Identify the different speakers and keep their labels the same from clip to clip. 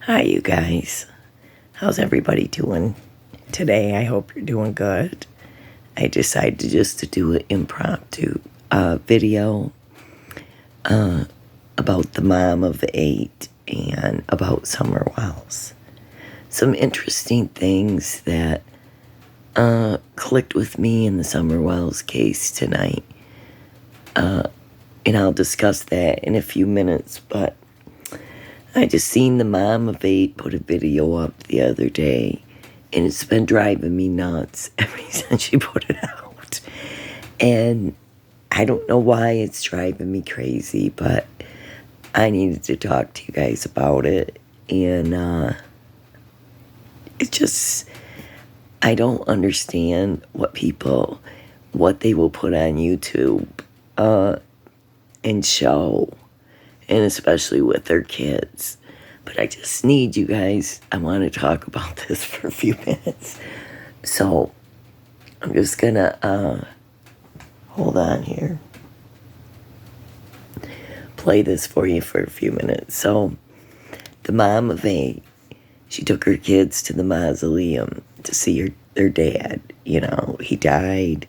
Speaker 1: Hi, you guys. How's everybody doing today? I hope you're doing good. I decided to do an impromptu video about the mom of 8 and about Summer Wells. Some interesting things that clicked with me in the Summer Wells case tonight. And I'll discuss that in a few minutes, but I just seen the mom of 8 put a video up the other day, and it's been driving me nuts ever since she put it out. And I don't know why it's driving me crazy, but I needed to talk to you guys about it. And it just, I don't understand what they will put on YouTube and show, and especially with their kids. But I just need you guys, I want to talk about this for a few minutes. So I'm just gonna hold on here, play this for you for a few minutes. So the mom of 8, she took her kids to the mausoleum to see their dad. You know, he died.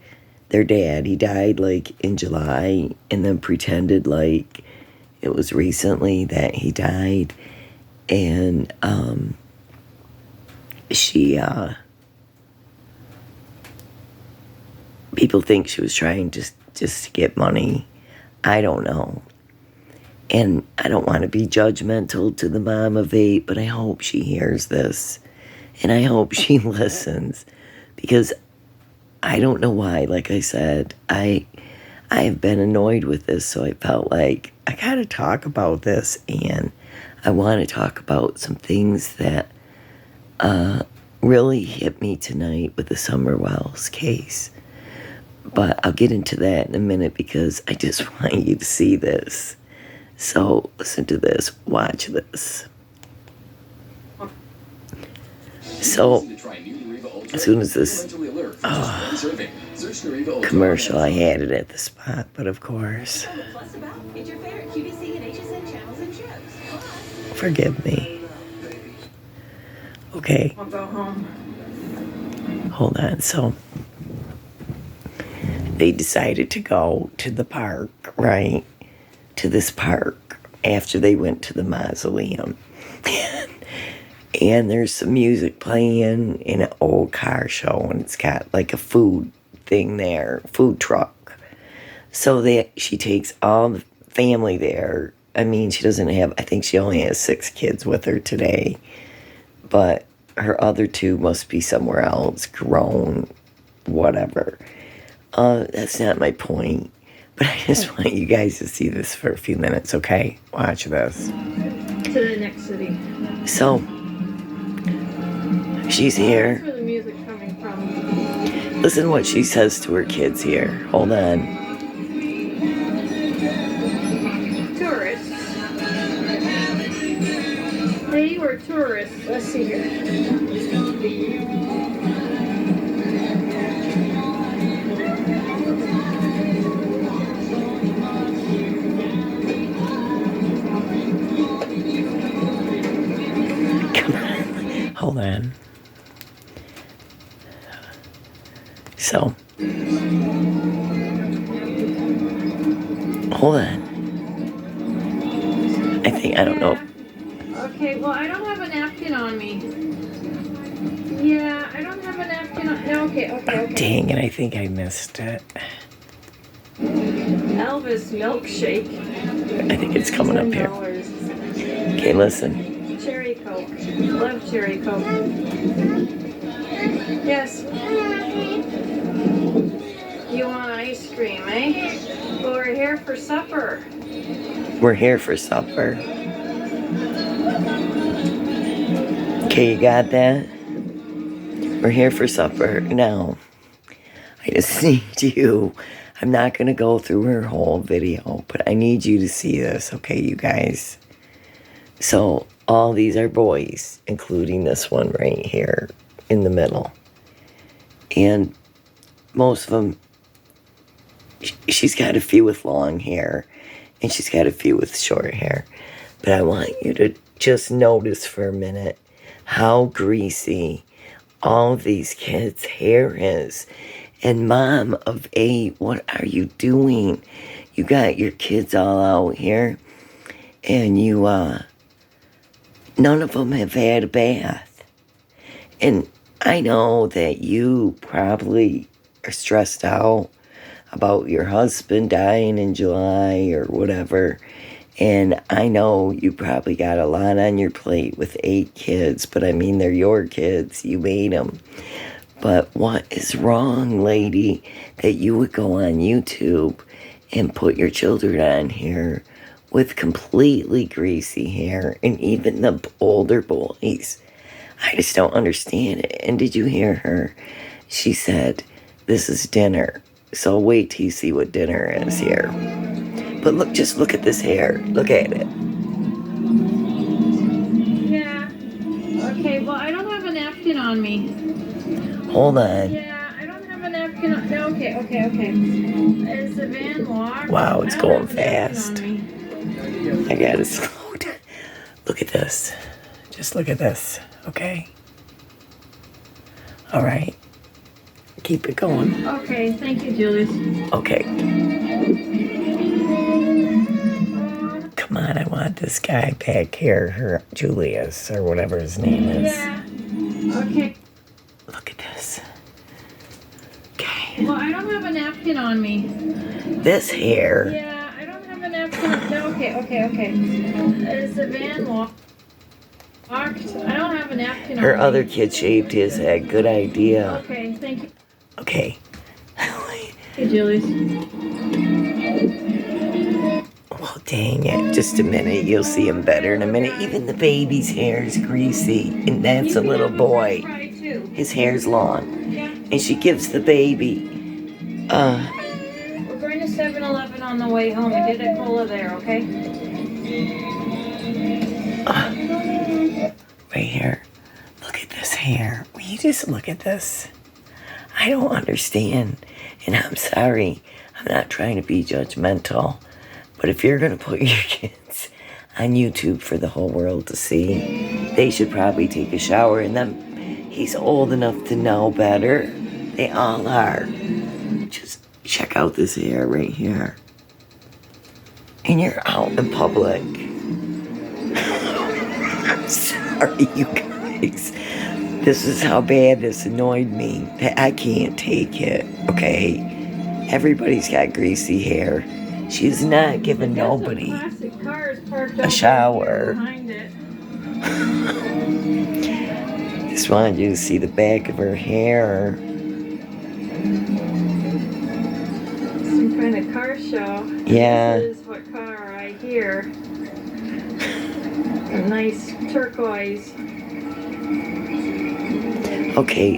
Speaker 1: Their dad, he died like in July, and then pretended like it was recently that he died. And people think she was trying just to get money. I don't know. And I don't want to be judgmental to the mom of 8, but I hope she hears this. And I hope she listens. Because I don't know why, like I said, I have been annoyed with this, so I felt like I gotta talk about this, and I want to talk about some things that really hit me tonight with the Summer Wells case. But I'll get into that in a minute because I just want you to see this. So listen to this, watch this. So as soon as this commercial, I had it at the spot, but of course, forgive me. Okay.
Speaker 2: I'll go home.
Speaker 1: Hold on. So they decided to go to the park, right? To this park after they went to the mausoleum. And there's some music playing in an old car show, and it's got like a food thing there, food truck. So she takes all the family there. I mean, she doesn't have, I think she only has 6 kids with her today. But her other 2 must be somewhere else, grown, whatever. That's not my point. But I just want you guys to see this for a few minutes, okay? Watch this.
Speaker 2: To the next city.
Speaker 1: So, she's here.
Speaker 2: That's where the music's coming from.
Speaker 1: Listen what she says to her kids here. Hold on.
Speaker 2: Tourists. They were tourists. Let's see here.
Speaker 1: Hold on. So, hold on. I don't know.
Speaker 2: Okay, well, I don't have a napkin on me. Yeah, I don't have a napkin on. No, okay.
Speaker 1: Dang it, I think I missed it.
Speaker 2: Elvis milkshake.
Speaker 1: I think it's coming up here.
Speaker 2: $10.
Speaker 1: Okay, listen.
Speaker 2: Cherry Coke. Love Cherry Coke. Yes. You want ice cream, eh? Well, we're here for supper.
Speaker 1: We're here for supper. Okay, you got that? We're here for supper. Now, I just need you. I'm not going to go through her whole video, but I need you to see this, okay, you guys? So, all these are boys, including this one right here in the middle. And most of them, she's got a few with long hair, and she's got a few with short hair. But I want you to just notice for a minute how greasy all of these kids' hair is. And mom of 8, what are you doing? You got your kids all out here, and you, none of them have had a bath. And I know that you probably are stressed out about your husband dying in July or whatever. And I know you probably got a lot on your plate with 8 kids, but I mean, they're your kids. You made them. But what is wrong, lady, that you would go on YouTube and put your children on here with completely greasy hair, and even the older boys? I just don't understand it. And did you hear her? She said, this is dinner. So wait till you see what dinner is here. But look, just look at this hair. Look at it.
Speaker 2: Yeah. Okay, well, I don't have a napkin on me.
Speaker 1: Hold on.
Speaker 2: Yeah, I don't have a napkin on. No, okay. Is the van locked?
Speaker 1: Wow, it's
Speaker 2: I don't
Speaker 1: going
Speaker 2: have a napkin
Speaker 1: fast.
Speaker 2: on me.
Speaker 1: I gotta slow down. Look at this. Just look at this, okay? All right. Keep it going.
Speaker 2: Okay, thank you, Julius.
Speaker 1: Okay. Come on, I want this guy back here, Julius, or whatever his name is.
Speaker 2: Yeah. Okay.
Speaker 1: Look at this. Okay.
Speaker 2: Well, I don't have a napkin on me.
Speaker 1: This hair.
Speaker 2: Yeah, I don't have a napkin on. No, okay. Is the van locked? I don't have a napkin on
Speaker 1: Her
Speaker 2: me.
Speaker 1: other kid shaved his head. Good idea.
Speaker 2: Okay, thank you.
Speaker 1: Okay.
Speaker 2: Hey, Julius.
Speaker 1: Well, dang it. Just a minute. You'll see him better in a minute. Even the baby's hair is greasy. And that's a little boy. His hair's long.
Speaker 2: Yeah.
Speaker 1: And she gives the baby,
Speaker 2: We're going to 7-Eleven on the way home. We did a cola there, okay?
Speaker 1: right here. Look at this hair. Will you just look at this? I don't understand. And I'm sorry. I'm not trying to be judgmental. But if you're going to put your kids on YouTube for the whole world to see, they should probably take a shower. And then he's old enough to know better. They all are. Just check out this hair right here. And you're out in public. I'm sorry, you guys. This is how bad this annoyed me. That I can't take it, okay? Everybody's got greasy hair. She's not giving nobody a shower. Just wanted you to see the back of her hair.
Speaker 2: Some kind of car show.
Speaker 1: Yeah.
Speaker 2: This is what car I hear. A nice turquoise.
Speaker 1: Okay,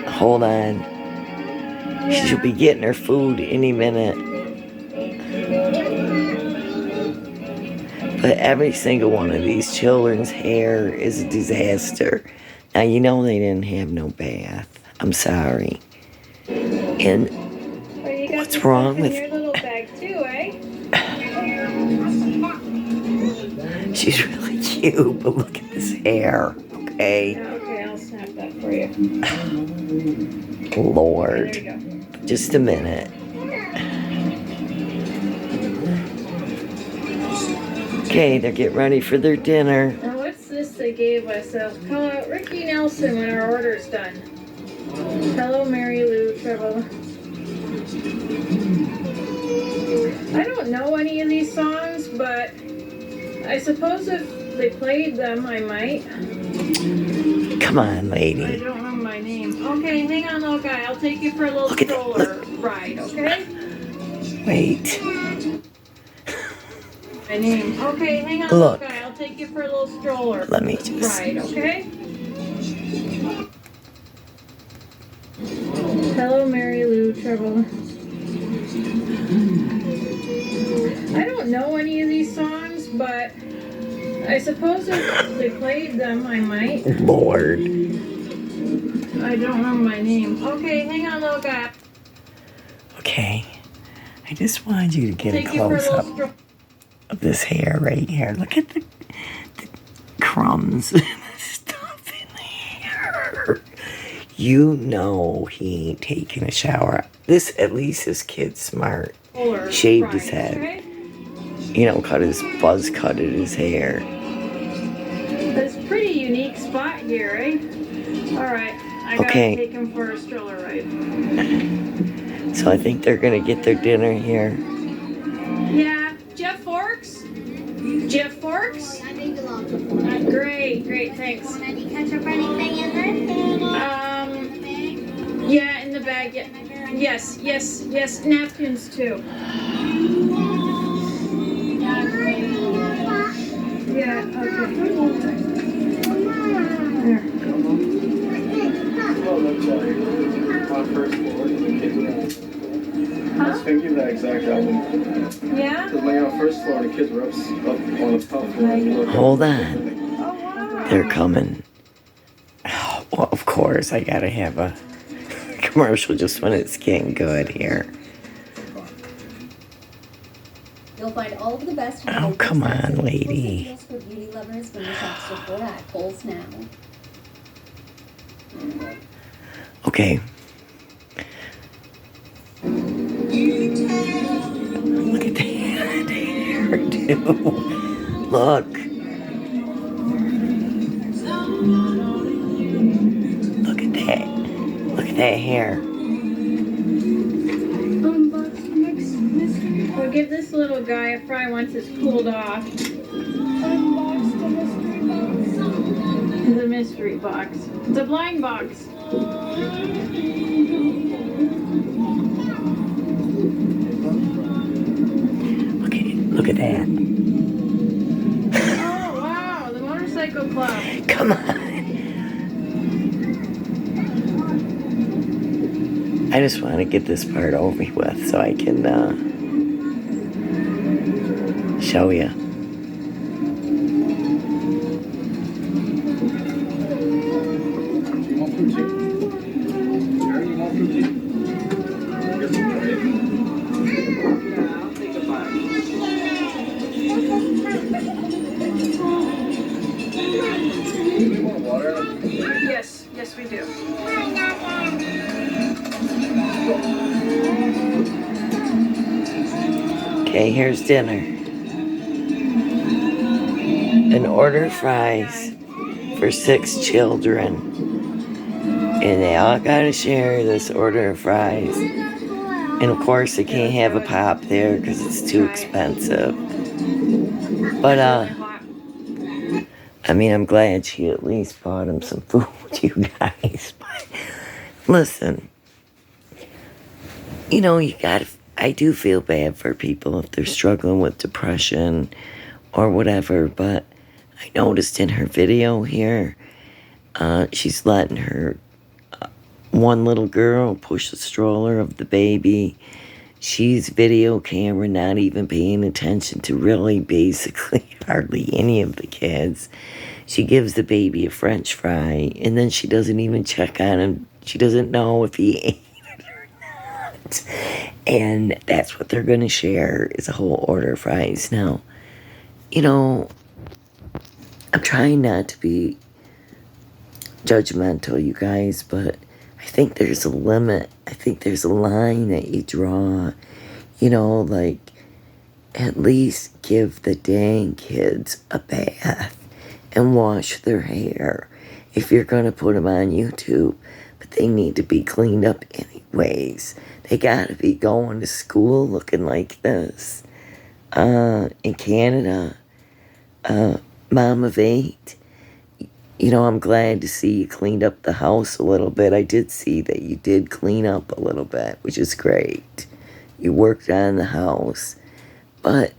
Speaker 1: hold on.
Speaker 2: Yeah.
Speaker 1: She'll be getting her food any minute. But every single one of these children's hair is a disaster. Now, you know they didn't have no bath. I'm sorry. And
Speaker 2: Well, you got
Speaker 1: what's
Speaker 2: this
Speaker 1: wrong
Speaker 2: stuff
Speaker 1: with...
Speaker 2: in your little bag too, eh?
Speaker 1: She's really cute, but look at this hair, okay?
Speaker 2: Yeah, okay, I'll snap that for you.
Speaker 1: Lord.
Speaker 2: There you go.
Speaker 1: Just a minute. Okay, they're getting ready for their dinner.
Speaker 2: Now, what's this they gave us? Call out Ricky Nelson when our order's done. Hello, Mary Lou Trouble. I don't know any of these songs, but I suppose if they played them, I might.
Speaker 1: Come on,
Speaker 2: I
Speaker 1: lady.
Speaker 2: don't know my name. Okay, hang on, little guy. I'll take you for a little
Speaker 1: Look at that,
Speaker 2: stroller ride, okay?
Speaker 1: Wait.
Speaker 2: My name. Okay, hang on,
Speaker 1: Look.
Speaker 2: little guy. I'll take you for a little stroller
Speaker 1: Let me just...
Speaker 2: ride, okay? Hello, Mary Lou Trouble. I don't know any of these songs, but I suppose if they played them, I might.
Speaker 1: Lord.
Speaker 2: I don't know my name. Okay, hang on, little guy.
Speaker 1: Okay. I just wanted you to get a
Speaker 2: Take you for a
Speaker 1: close
Speaker 2: little
Speaker 1: up
Speaker 2: stroller.
Speaker 1: of this hair right here. Look at the crumbs and stuff in there. You know he ain't taking a shower. This, at least this kid's smart. Shaved his head.
Speaker 2: Right?
Speaker 1: You know, cutted his hair.
Speaker 2: That's a pretty unique spot here, right? Alright, I gotta take him for a stroller ride.
Speaker 1: So I think they're gonna get their dinner here.
Speaker 2: Yeah, Jeff Forks? Jeff Forks? Great, thanks.
Speaker 3: Did you catch up anything in there?
Speaker 2: Yeah, in the bag, yeah. Yes, napkins too. Yeah, okay. There.
Speaker 4: I was thinking that exact album.
Speaker 2: Yeah?
Speaker 4: Because when you're on first floor and the kids were up on the top floor.
Speaker 1: Hold on.
Speaker 2: Oh, wow.
Speaker 1: They're coming. Oh, well, of course, I gotta have a commercial just when it's getting good here.
Speaker 3: You'll find all of the best.
Speaker 1: Oh, come on, lady.
Speaker 3: For beauty lovers when you shop Sephora at Kohl's now.
Speaker 1: Okay. Look at the hair, too. Look. Look at that. Look at that hair.
Speaker 2: We'll give this little guy a fry once it's cooled off. The mystery box. It's a blind box.
Speaker 1: Look at that.
Speaker 2: Oh, wow. The motorcycle club.
Speaker 1: Come on. I just want to get this part over with so I can show you.
Speaker 2: Yes, we do.
Speaker 1: Okay, here's dinner. An order of fries for 6 children. And they all gotta share this order of fries. And of course, they can't have a pop there because it's too expensive. But, I mean, I'm glad she at least bought him some food, you guys. But listen, you know, I do feel bad for people if they're struggling with depression or whatever, but I noticed in her video here, she's letting her one little girl push the stroller of the baby. She's video camera, not even paying attention to really basically hardly any of the kids. She gives the baby a French fry, and then she doesn't even check on him. She doesn't know if he ate it or not. And that's what they're going to share is a whole order of fries. Now, you know, I'm trying not to be judgmental, you guys, but I think there's a limit. I think there's a line that you draw. You know, like, at least give the dang kids a bath and wash their hair if you're going to put them on YouTube. But they need to be cleaned up anyways. They got to be going to school looking like this. In Canada, mom of 8, you know, I'm glad to see you cleaned up the house a little bit. I did see that you did clean up a little bit, which is great. You worked on the house. But,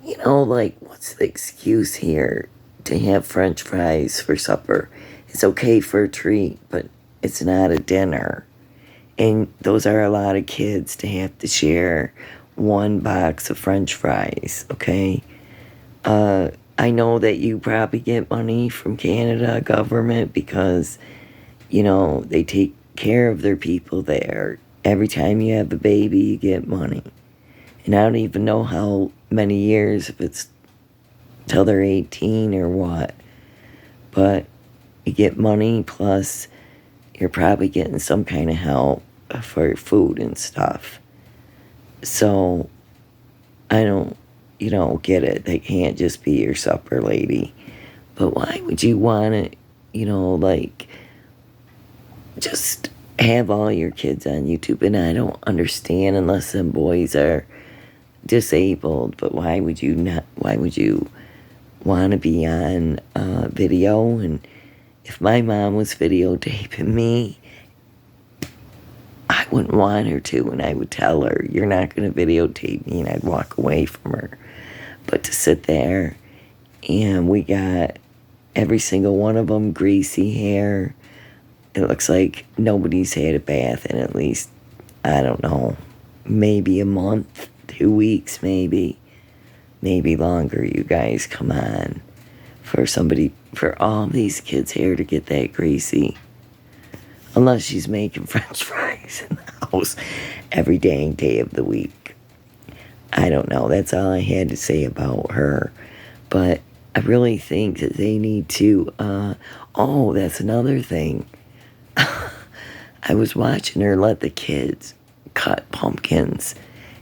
Speaker 1: you know, like, what's the excuse here to have French fries for supper? It's okay for a treat, but it's not a dinner. And those are a lot of kids to have to share one box of French fries, okay? I know that you probably get money from Canada government because, you know, they take care of their people there. Every time you have a baby, you get money. And I don't even know how many years, if it's till they're 18 or what. but you get money, plus you're probably getting some kind of help for food and stuff. So I don't, get it. They can't just be your supper lady. But why would you want to, just have all your kids on YouTube? And I don't understand unless some boys are disabled, but why would you want to be on video? And if my mom was videotaping me, I wouldn't want her to, and I would tell her, you're not going to videotape me, and I'd walk away from her. But to sit there, and we got every single one of them greasy hair. It looks like nobody's had a bath in at least, I don't know, maybe a month, 2 weeks, maybe longer. You guys, come on. For all these kids' hair to get that greasy. Unless she's making French fries in the house every dang day of the week. I don't know. That's all I had to say about her. But I really think that they need to, that's another thing. I was watching her let the kids cut pumpkins,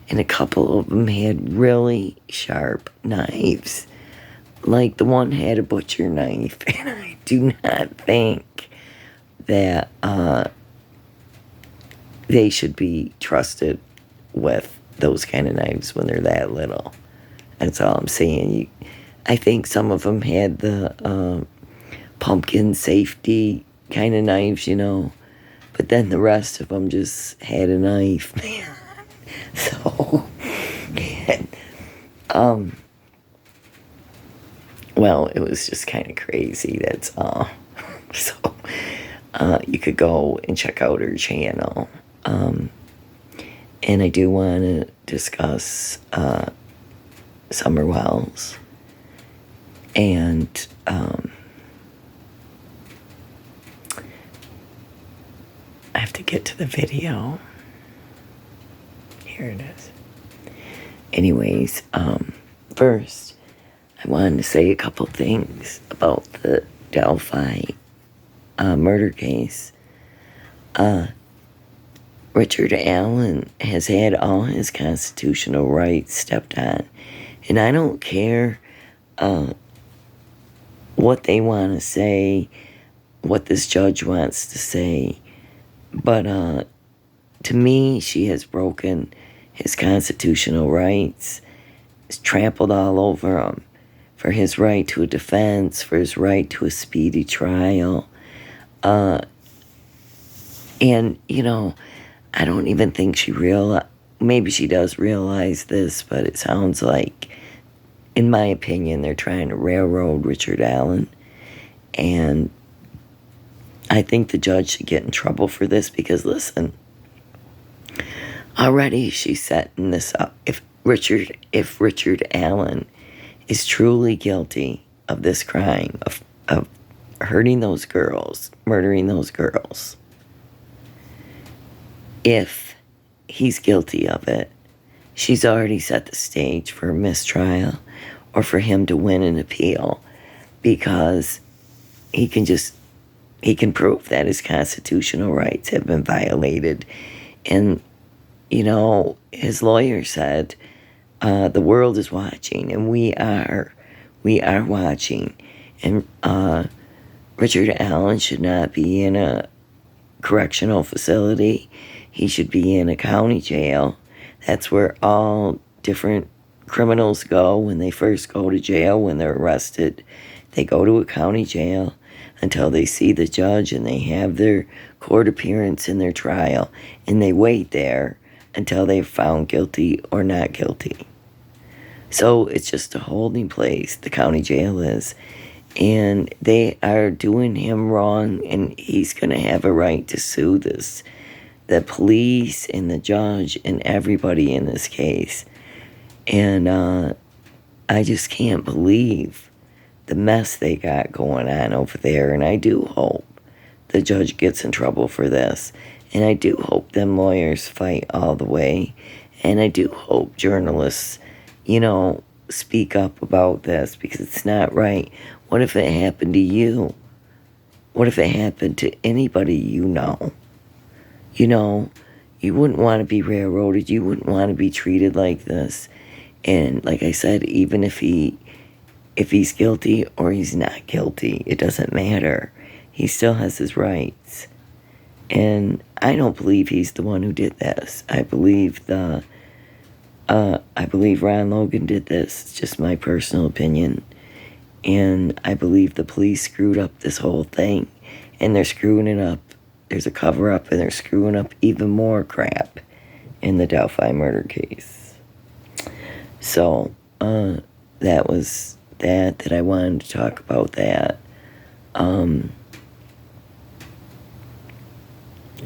Speaker 1: and a couple of them had really sharp knives. Like the one had a butcher knife, and I do not think that they should be trusted with those kind of knives when they're that little. That's all I'm saying. I think some of them had the pumpkin safety kind of knives, but then the rest of them just had a knife, man. So, well, it was just kind of crazy, that's all. So, you could go and check out her channel. And I do want to discuss Summer Wells. And I have to get to the video. Here it is. Anyways, first, I wanted to say a couple things about the Delphi murder case. Richard Allen has had all his constitutional rights stepped on. And I don't care what they want to say, what this judge wants to say. But to me, she has broken his constitutional rights. Has trampled all over him for his right to a defense, for his right to a speedy trial. And, I don't even think maybe she does realize this, but it sounds like, in my opinion, they're trying to railroad Richard Allen. And I think the judge should get in trouble for this because, listen, already she's setting this up. If Richard Allen is truly guilty of this crime, of hurting those girls, murdering those girls, if he's guilty of it, she's already set the stage for a mistrial or for him to win an appeal, because he can prove that his constitutional rights have been violated. And, his lawyer said, the world is watching, and we are watching. And Richard Allen should not be in a correctional facility. He should be in a county jail. That's where all different criminals go when they first go to jail, when they're arrested. They go to a county jail until they see the judge and they have their court appearance in their trial. And they wait there until they're found guilty or not guilty. So it's just a holding place, the county jail is. And they are doing him wrong, and he's going to have a right to sue the police and the judge and everybody in this case. And I just can't believe the mess they got going on over there. And I do hope the judge gets in trouble for this. And I do hope them lawyers fight all the way. And I do hope journalists, speak up about this, because it's not right. What if it happened to you? what if it happened to anybody you know? You know, you wouldn't want to be railroaded. You wouldn't want to be treated like this. And like I said, even if he's guilty or he's not guilty, it doesn't matter. He still has his rights. And I don't believe he's the one who did this. I believe Ron Logan did this. It's just my personal opinion. And I believe the police screwed up this whole thing. And they're screwing it up. There's a cover-up, and they're screwing up even more crap in the Delphi murder case. So, that was that I wanted to talk about that.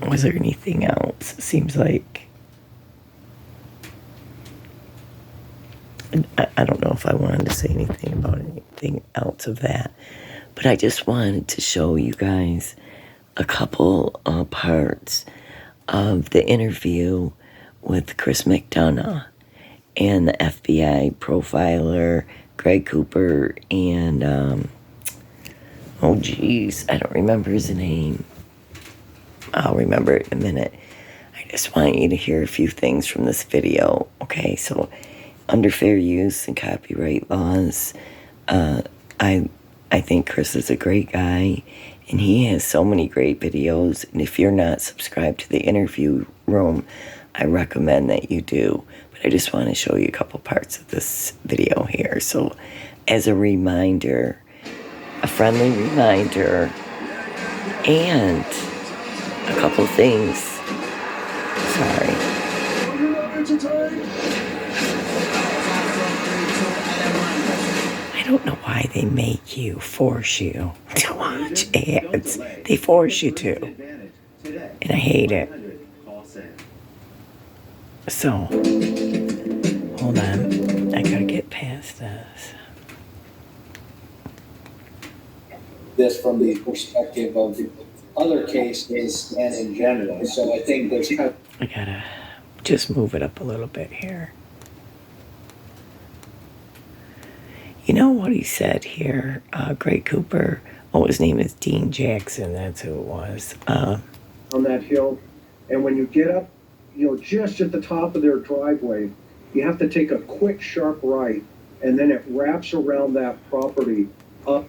Speaker 1: Was there anything else? It seems like... I don't know if I wanted to say anything about anything else of that. But I just wanted to show you guys a couple parts of the interview with Chris McDonough and the FBI profiler Greg Cooper and I don't remember his name. I'll remember it in a minute. I just want you to hear a few things from this video. Okay, so under fair use and copyright laws, I think Chris is a great guy, and he has so many great videos. And if you're not subscribed to the Interview Room, I recommend that you do. But I just want to show you a couple parts of this video here. So as a reminder, a friendly reminder, and a couple things. Sorry. I don't know why they make you, force you to watch ads. They force you to. And I hate it. So, hold on. I gotta get past this.
Speaker 5: This from the perspective of the other cases and in general. So I think there's kind of...
Speaker 1: I gotta just move it up a little bit here. You know what he said here, Greg Cooper? Oh, his name is Dean Jackson. That's who it was.
Speaker 6: On that hill, and when you get up, just at the top of their driveway, you have to take a quick, sharp right, and then it wraps around that property up.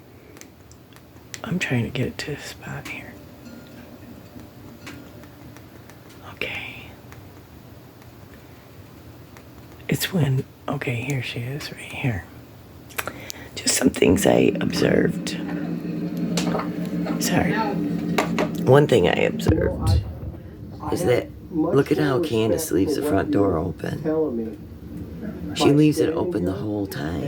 Speaker 1: I'm trying to get it to a spot here. Okay. It's when, okay, here she is, right here. Just some things I observed. Sorry. One thing I observed is that, look at how Candace leaves the front door open. She leaves it open the whole time.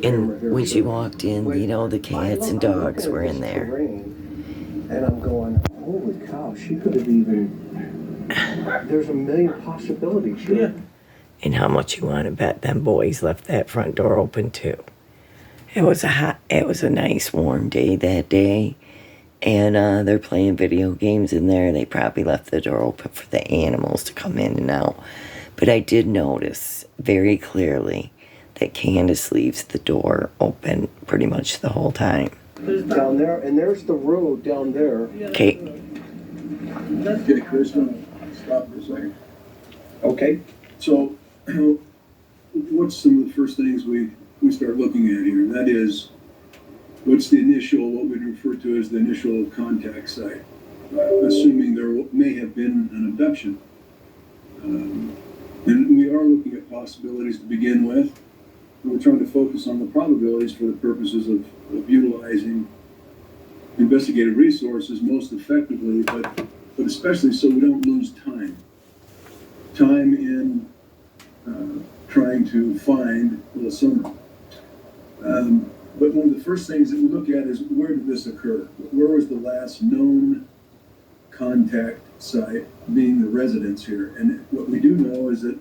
Speaker 1: And when she walked in, the cats and dogs were in there.
Speaker 6: And I'm going, holy cow, she could have even, there's a million possibilities here. Yeah.
Speaker 1: And how much you want to bet them boys left that front door open too. It was a nice warm day that day. And they're playing video games in there. They probably left the door open for the animals to come in and out. But I did notice very clearly that Candace leaves the door open pretty much the whole time.
Speaker 6: Down there, and there's the road down there.
Speaker 1: Okay.
Speaker 7: Okay, Chris, stop for a second.
Speaker 6: Okay.
Speaker 7: So, what's some of the first things we start looking at here? And that is, what's the initial, what we'd refer to as the initial contact site? Assuming there may have been an abduction. And we are looking at possibilities to begin with. We're trying to focus on the probabilities for the purposes of utilizing investigative resources most effectively, but especially so we don't lose time. Time in trying to find the Summer. But one of the first things that we look at is, where did this occur? Where was the last known contact site, being the residence here? And what we do know is that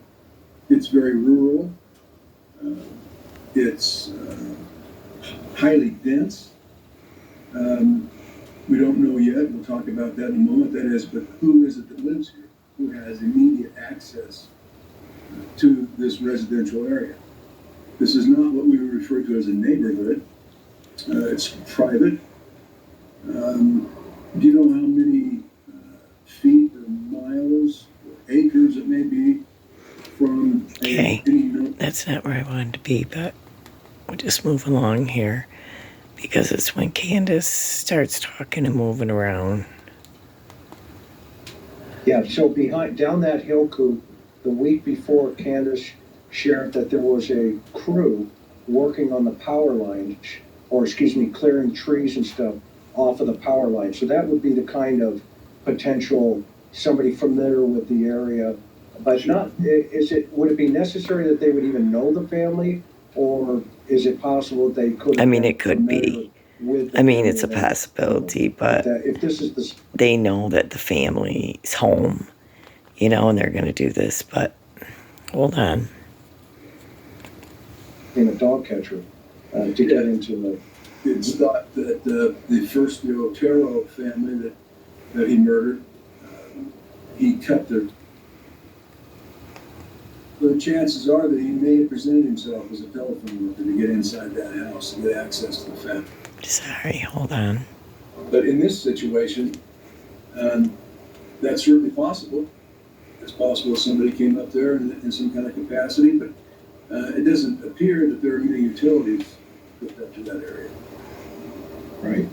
Speaker 7: it's very rural. It's highly dense. We don't know yet. We'll talk about that in a moment. That is, but who is it that lives here? Who has immediate access to this residential area? This is not what we would refer to as a neighborhood. It's private. Do you know how many feet or miles or acres it may be from
Speaker 1: Okay.
Speaker 7: any known?
Speaker 1: That's not where I wanted to be, but we'll just move along here because it's when Candace starts talking and moving around.
Speaker 6: Yeah, so down that hill, Coop, the week before, Candace shared that there was a crew working on the power lines, or excuse me, clearing trees and stuff off of the power line. So that would be the kind of potential, somebody familiar with the area. But not, would it be necessary that they would even know the family? Or is it possible they could?
Speaker 1: I mean, it could be. I mean, it's a possibility, but
Speaker 6: if this is the
Speaker 1: they know that the family's home, you know, and they're going to do this. But hold on.
Speaker 6: in a dog catcher to get into the.
Speaker 7: It's thought that the first Otero family that he murdered, he cut their. The chances are that he may have presented himself as a telephone worker to get inside that house and get access to the family.
Speaker 1: Sorry, hold on.
Speaker 7: But in this situation, that's certainly possible. It's possible somebody came up there in some kind of capacity, but it doesn't appear that there are any utilities hooked up to that area.
Speaker 6: Right.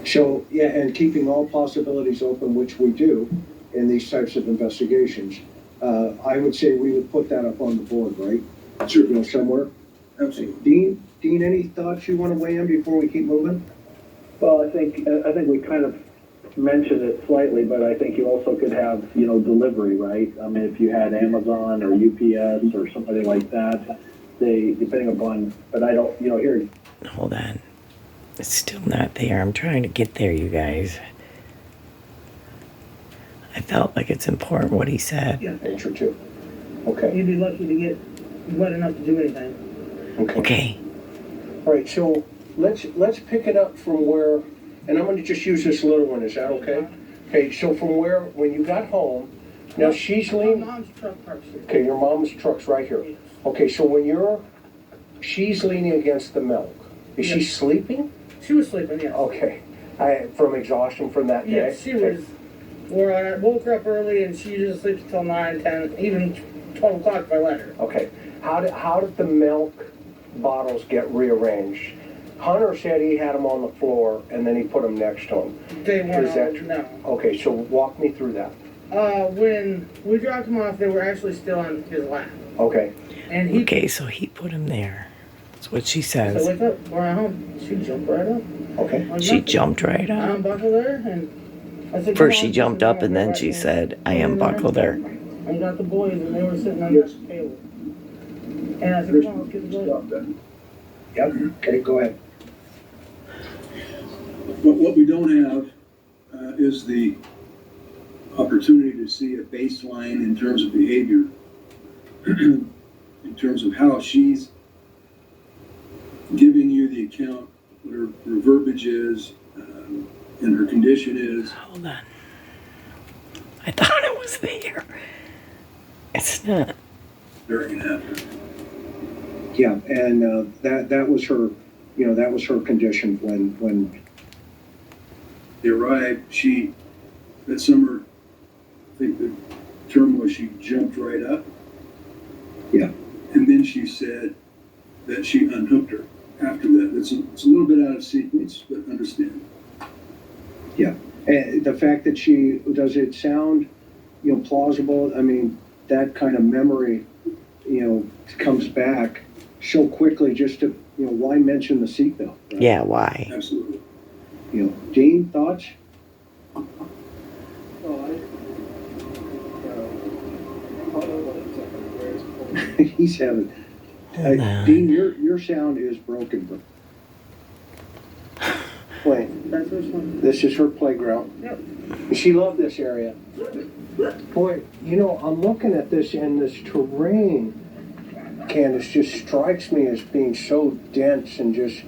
Speaker 6: So, yeah, and keeping all possibilities open, which we do in these types of investigations, I would say we would put that up on the board, right?
Speaker 7: Sure.
Speaker 6: You know, somewhere.
Speaker 7: Absolutely.
Speaker 6: Dean, any thoughts you want to weigh in before we keep moving?
Speaker 8: Well, I think we kind of mentioned it slightly, but I think you also could have, you know, delivery, right? I mean, if you had Amazon or UPS or somebody like that, they, depending upon, but I don't, you know, here.
Speaker 1: Hold on. It's still not there. I'm trying to get there, you guys. I felt like it's important what he said.
Speaker 6: Yeah, nature too. Okay.
Speaker 9: You'd be lucky to get wet enough to do anything.
Speaker 1: Okay.
Speaker 6: All right, so let's pick it up from where, and I'm going to just use this little one. Is that okay? Okay, so from where, when you got home, now she's
Speaker 9: My
Speaker 6: leaning.
Speaker 9: mom's truck parks here.
Speaker 6: Okay, your mom's truck's right here.
Speaker 9: Yes.
Speaker 6: Okay, so when she's leaning against the milk. Is she
Speaker 9: Yes.
Speaker 6: sleeping?
Speaker 9: She was sleeping, yes.
Speaker 6: Okay, from exhaustion from that day.
Speaker 9: Yes, she was. Where I woke her up early and she usually sleeps until 9, 10, even 12 o'clock if I let her.
Speaker 6: Okay, how did the milk bottles get rearranged? Hunter said he had them on the floor and then he put them next to him.
Speaker 9: They weren't
Speaker 6: Is that
Speaker 9: on,
Speaker 6: true?
Speaker 9: no.
Speaker 6: Okay, so walk me through that.
Speaker 9: When we dropped them off, they were actually still on his lap.
Speaker 6: Okay,
Speaker 9: And he
Speaker 1: Okay, so he put him there. That's what she
Speaker 9: said,
Speaker 1: says.
Speaker 9: wake up, we're at home. She jumped right up.
Speaker 6: okay.
Speaker 9: Like
Speaker 1: She
Speaker 9: nothing.
Speaker 1: jumped right
Speaker 9: I
Speaker 1: up.
Speaker 9: unbuckled her and I said,
Speaker 1: First
Speaker 9: "Come
Speaker 1: she
Speaker 9: on."
Speaker 1: jumped
Speaker 9: She said,
Speaker 1: up and then
Speaker 9: "Right
Speaker 1: she
Speaker 9: here."
Speaker 1: said, I unbuckled her.
Speaker 9: I got the boys and they were sitting on the table. And I said, come on, let's get the boys.
Speaker 7: Stop that.
Speaker 6: Yep, okay, go ahead.
Speaker 7: But what we don't have is the opportunity to see a baseline in terms of behavior, in terms of how she's giving you the account, what her verbiage is, and her condition is.
Speaker 1: Hold on. I thought it was there. It's not.
Speaker 7: During and after.
Speaker 6: Yeah, and that was her, you know, that was her condition when
Speaker 7: They arrived, that summer, I think the term was she jumped right up.
Speaker 6: Yeah.
Speaker 7: And then she said that she unhooked her after that. It's a little bit out of sequence, but understand.
Speaker 6: Yeah, and the fact that does it sound, you know, plausible? I mean, that kind of memory, you know, comes back so quickly just to, you know, why mention the seatbelt? Right?
Speaker 1: Yeah, why?
Speaker 7: Absolutely.
Speaker 6: You know, Dean, thoughts? He's having,
Speaker 1: Hold on.
Speaker 6: Dean, your sound is broken, bro. Wait,
Speaker 9: That's which one?
Speaker 6: this is her playground.
Speaker 9: Yep.
Speaker 6: She loved this area. Boy, you know, I'm looking at this and this terrain, Candace, just strikes me as being so dense and just,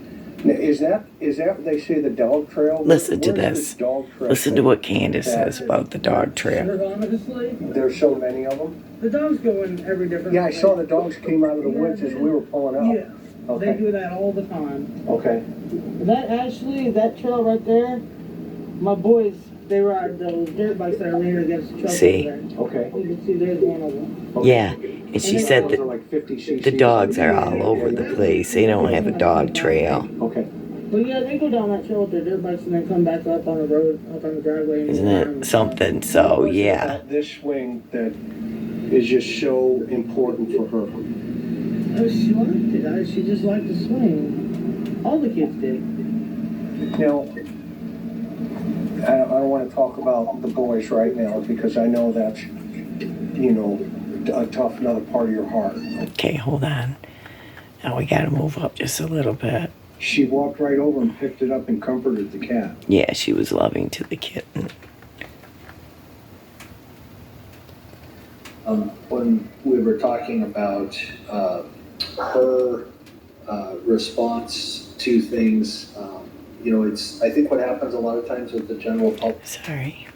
Speaker 6: is that what they say, the dog trail?
Speaker 1: Listen to
Speaker 6: Where's
Speaker 1: this.
Speaker 6: dog trail
Speaker 1: Listen to
Speaker 6: thing?
Speaker 1: what Candace says about the dog trail.
Speaker 9: They're honestly,
Speaker 6: There's so many of them.
Speaker 9: the dogs go in every different
Speaker 6: Yeah, I
Speaker 9: place.
Speaker 6: saw the dogs came out of the woods as we were pulling out.
Speaker 9: Yeah, they
Speaker 6: Okay,
Speaker 9: do that all the time.
Speaker 6: okay,
Speaker 9: That trail right there, My boys, they ride those dirt bikes that are leaning against the truck
Speaker 1: See?
Speaker 9: over there.
Speaker 6: Okay.
Speaker 9: You can see there's one of them.
Speaker 1: Yeah, and she said
Speaker 6: Those are
Speaker 1: that
Speaker 6: like 50 cc's.
Speaker 1: the dogs are all over the place. They don't have a dog trail.
Speaker 6: Okay.
Speaker 9: But yeah, they go down that trail with their dirt bikes and then come back up on the road, up on the driveway. And
Speaker 1: Isn't it something? So,
Speaker 6: What is it
Speaker 1: yeah.
Speaker 6: about this swing that is just so important for her?
Speaker 9: Oh, she liked it. She just liked to swing. All the kids did.
Speaker 6: Now, I don't want to talk about the boys right now because I know that's, you know, a tough another part of your heart.
Speaker 1: Okay, hold on. Now we gotta move up just a little bit.
Speaker 6: She walked right over and picked it up and comforted the cat.
Speaker 1: Yeah, she was loving to the kitten.
Speaker 5: When we were talking about her response to things, you know, I think what happens a lot of times with the general public.
Speaker 1: Sorry.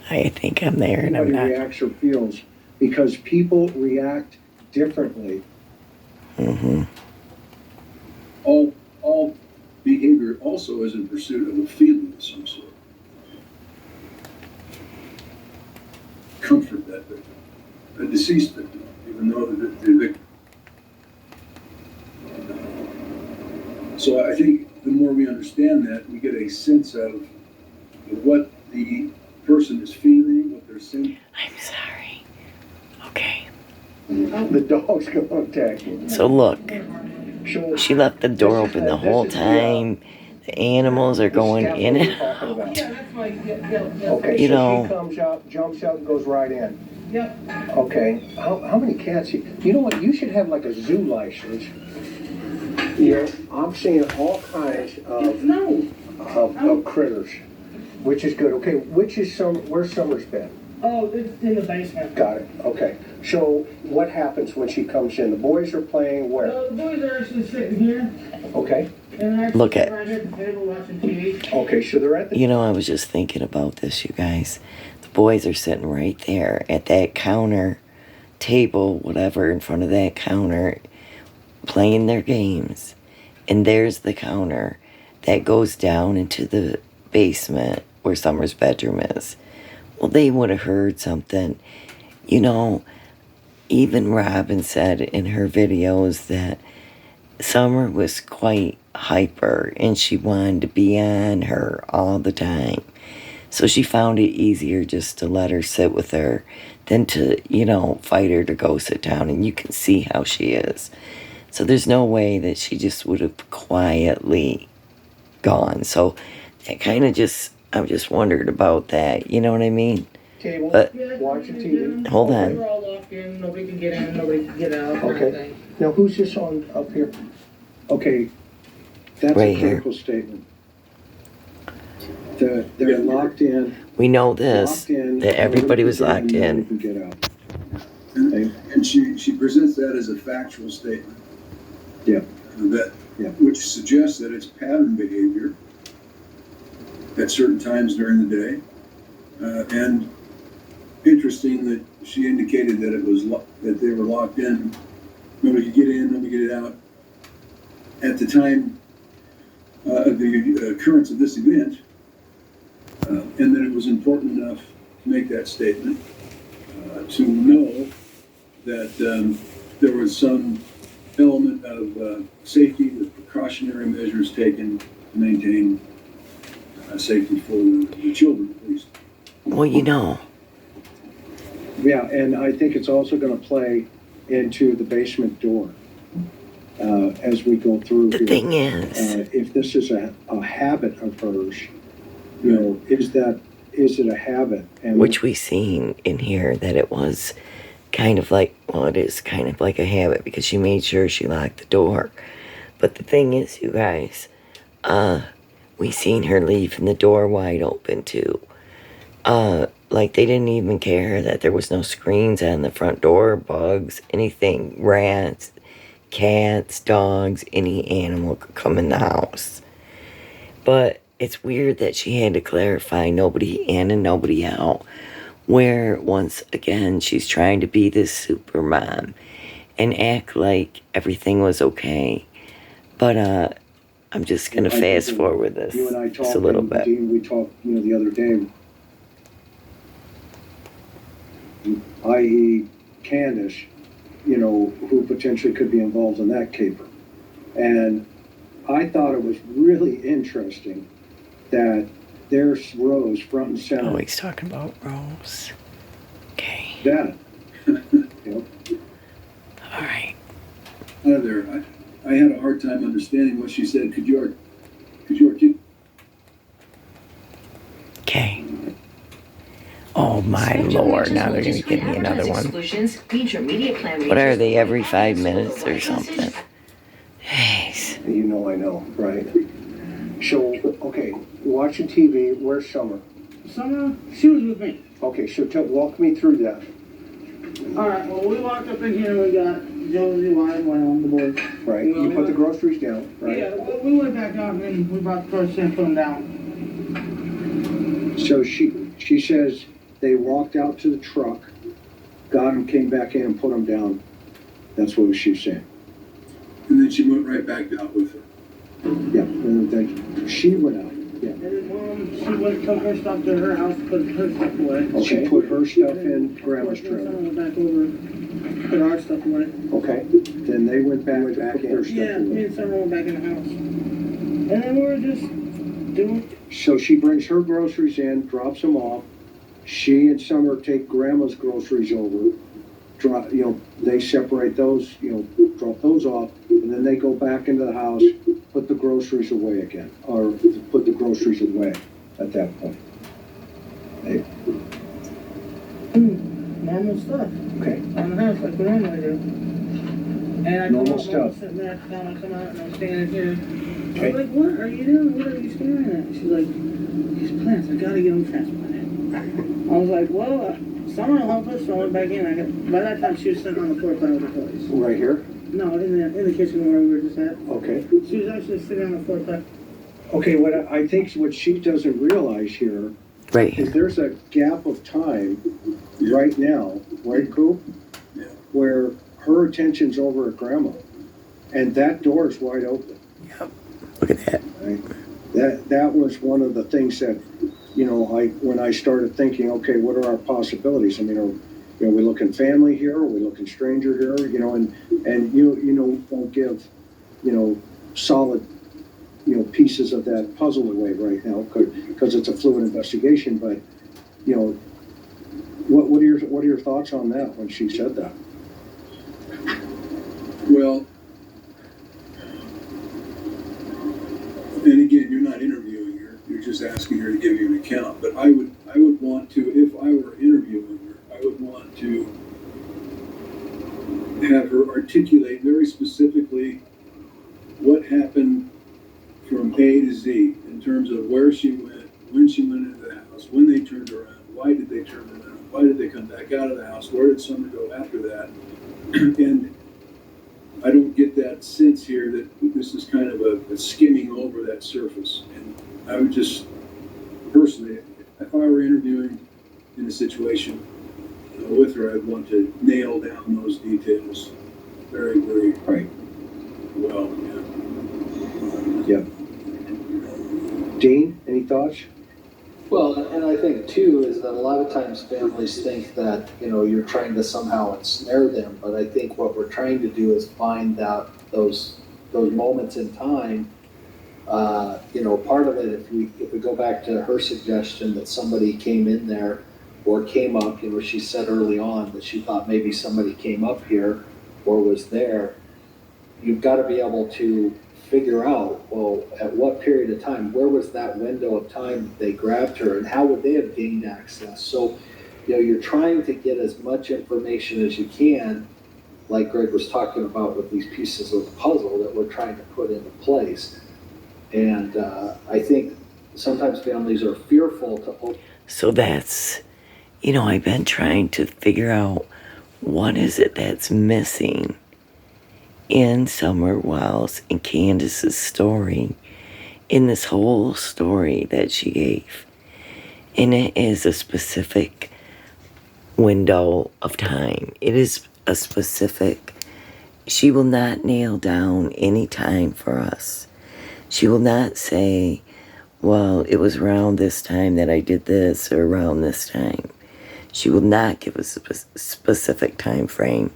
Speaker 1: I think I'm there and I'm
Speaker 6: Everybody
Speaker 1: not.
Speaker 6: reacts or feels because people react differently.
Speaker 1: Mm-hmm.
Speaker 7: All behavior also is in pursuit of a feeling of some sort. Comfort that victim, a deceased victim, even though the victim. So I think the more we understand that, we get a sense of what the person is feeling, what they're saying.
Speaker 1: I'm sorry. Okay.
Speaker 6: The dog's going to attack you.
Speaker 1: So look,
Speaker 6: So,
Speaker 1: she left the door open the whole time. The animals are going
Speaker 6: That's
Speaker 1: in
Speaker 6: what
Speaker 1: and
Speaker 6: we're talking about.
Speaker 9: Yeah, that's why. Yep.
Speaker 6: Okay,
Speaker 1: You
Speaker 6: so
Speaker 1: know-
Speaker 6: she comes out, jumps out, and goes right in.
Speaker 9: Yep.
Speaker 6: Okay, how many cats? You know what? You should have like a zoo license. You know, I'm seeing all kinds
Speaker 9: No.
Speaker 6: of critters, which is good. Okay, where's Summer's been?
Speaker 9: Oh, it's in the basement.
Speaker 6: Got it. Okay. So what happens when she comes in? The boys are playing where?
Speaker 9: The boys are actually sitting here,
Speaker 6: Okay.
Speaker 9: and I
Speaker 1: Look at-
Speaker 9: right here at the table watching TV.
Speaker 6: Okay, so they're at the
Speaker 1: You know, I was just thinking about this, you guys. The boys are sitting right there at that counter, table, whatever, in front of that counter, playing their games. And there's the counter that goes down into the basement where Summer's bedroom is. Well, they would have heard something. You know, even Robin said in her videos that Summer was quite hyper and she wanted to be on her all the time. So she found it easier just to let her sit with her than to, you know, fight her to go sit down. And you can see how she is. So there's no way that she just would have quietly gone. So that kind of just, I've just wondered about that. You know what I mean?
Speaker 6: table,
Speaker 1: But
Speaker 6: watching TV.
Speaker 1: hold
Speaker 9: We
Speaker 1: on.
Speaker 9: were all locked in. Nobody could get in. Nobody could get out. kind of
Speaker 6: Okay.
Speaker 9: thing.
Speaker 6: Now, who's this on up here? Okay, that's
Speaker 1: Right
Speaker 6: a
Speaker 1: here.
Speaker 6: critical statement. They're locked in.
Speaker 1: We know this,
Speaker 6: Locked in,
Speaker 1: that everybody was
Speaker 6: nobody
Speaker 1: locked
Speaker 6: can
Speaker 1: in.
Speaker 6: get out.
Speaker 7: And she presents that as a factual statement.
Speaker 6: Yeah.
Speaker 7: Which suggests that it's pattern behavior at certain times during the day. And interesting that she indicated that it was that they were locked in. Nobody could get in, nobody could get out. At the time of the occurrence of this event, and that it was important enough to make that statement, to know that there was some element of safety with precautionary measures taken to maintain safety for the children, at least.
Speaker 1: Well, you know,
Speaker 6: Yeah, and I think it's also gonna play into the basement door, as we go through
Speaker 1: the
Speaker 6: here.
Speaker 1: thing is,
Speaker 6: If this is a habit of hers, you know, is it a habit? And
Speaker 1: which we seen in here that it was kind of like, well, it is kind of like a habit because she made sure she locked the door. But the thing is, you guys, we seen her leaving the door wide open too. Like they didn't even care that there was no screens on the front door, bugs, anything, rats, cats, dogs, any animal could come in the house. But it's weird that she had to clarify nobody in and nobody out, where once again she's trying to be this super mom and act like everything was okay. But I'm just gonna
Speaker 6: I think
Speaker 1: fast
Speaker 6: that
Speaker 1: forward this
Speaker 6: You and I
Speaker 1: just
Speaker 6: talked,
Speaker 1: a little
Speaker 6: and
Speaker 1: bit.
Speaker 6: Dean, we talked, the other day, i.e. Candace, who potentially could be involved in that caper. And I thought it was really interesting that there's Rose front and center.
Speaker 1: Oh, he's talking about Rose. Okay.
Speaker 6: Dad.
Speaker 1: All right.
Speaker 7: Out of there, I had a hard time understanding what she said. Could you articulate?
Speaker 1: Okay. Oh my lord, now they're gonna give me another one. What are they, every 5 minutes or something? Jeez.
Speaker 6: I know, right? So, okay, watching TV, where's Summer?
Speaker 9: Summer, she was with me.
Speaker 6: Okay, so walk me through that.
Speaker 9: All right, well, we walked up in here, we got Josie, Wine, on the board.
Speaker 6: Right, you put the groceries down, right?
Speaker 9: Yeah, we went back out and we brought the groceries and put them down.
Speaker 6: So she says they walked out to the truck, got them, came back in and put them down. That's what she was saying.
Speaker 7: And then she went right back out with her.
Speaker 6: Yeah, and then she went out, yeah.
Speaker 9: And then she went, took her stuff to her house, put her stuff away.
Speaker 6: She put her stuff in grandma's
Speaker 9: Son
Speaker 6: trailer.
Speaker 9: went back over, put our stuff away.
Speaker 6: Okay, then they went back in their stuff
Speaker 9: Yeah, me
Speaker 6: away.
Speaker 9: and Summer went back in the house. And then we were just doing,
Speaker 6: So she brings her groceries in, drops them off. She and Summer take grandma's groceries over. They separate those, drop those off, and then they go back into the house, put the groceries away again, or put the groceries away at that point.
Speaker 9: normal stuff
Speaker 6: Okay,
Speaker 9: on the house like we normally do. And I
Speaker 6: Normal
Speaker 9: come out,
Speaker 6: stuff.
Speaker 9: I'm sitting there, I come out and I'm standing here. I
Speaker 6: Okay.
Speaker 9: was like, what are you doing? What are you staring at? She's like, these plants, I gotta get them transplanted. I was like, well, Summer will help us, so I went back in. By that time, she was sitting on the floor playing with the toys.
Speaker 6: right here?
Speaker 9: No, in the kitchen where we were just at.
Speaker 6: Okay.
Speaker 9: She was actually sitting on the floor playing.
Speaker 6: Okay, I think what she doesn't realize here
Speaker 1: Right
Speaker 6: is
Speaker 1: here.
Speaker 6: there's a gap of time right now, right, Coop?
Speaker 7: Yeah.
Speaker 6: Where her attention's over at grandma, and that door is wide open.
Speaker 1: Look at that.
Speaker 6: Right? That was one of the things that, when I started thinking, okay, what are our possibilities? I mean, are we looking family here? Are we looking stranger here? And don't give, solid, pieces of that puzzle away right now because it's a fluid investigation. But, what are your thoughts on that when she said that?
Speaker 7: Well, and again, you're not interviewing her, you're just asking her to give you an account. But I would want to, if I were interviewing her, I would want to have her articulate very specifically what happened from A to Z in terms of where she went, when she went into the house, when they turned around, why did they turn around, why did they come back out of the house, where did Summer go after that? And I don't get that sense here that this is kind of a skimming over that surface. And I would just, personally, if I were interviewing in a situation with her, I'd want to nail down those details very, very
Speaker 6: Right.
Speaker 7: well.
Speaker 6: Yeah. Dean, any thoughts?
Speaker 5: Well, and I think too is that a lot of times families think that, you're trying to somehow ensnare them, but I think what we're trying to do is find out those moments in time. Part of it, if we go back to her suggestion that somebody came in there or came up, she said early on that she thought maybe somebody came up here or was there, you've got to be able to figure out, well, at what period of time, where was that window of time that they grabbed her, and how would they have gained access? So, you're trying to get as much information as you can, like Greg was talking about with these pieces of the puzzle that we're trying to put into place. And I think sometimes families are fearful to open.
Speaker 1: So that's, I've been trying to figure out what is it that's missing in Summer Wiles and Candace's story, in this whole story that she gave. And it is a specific window of time. It is a specific, she will not nail down any time for us. She will not say, well, it was around this time that I did this or around this time. She will not give a specific time frame.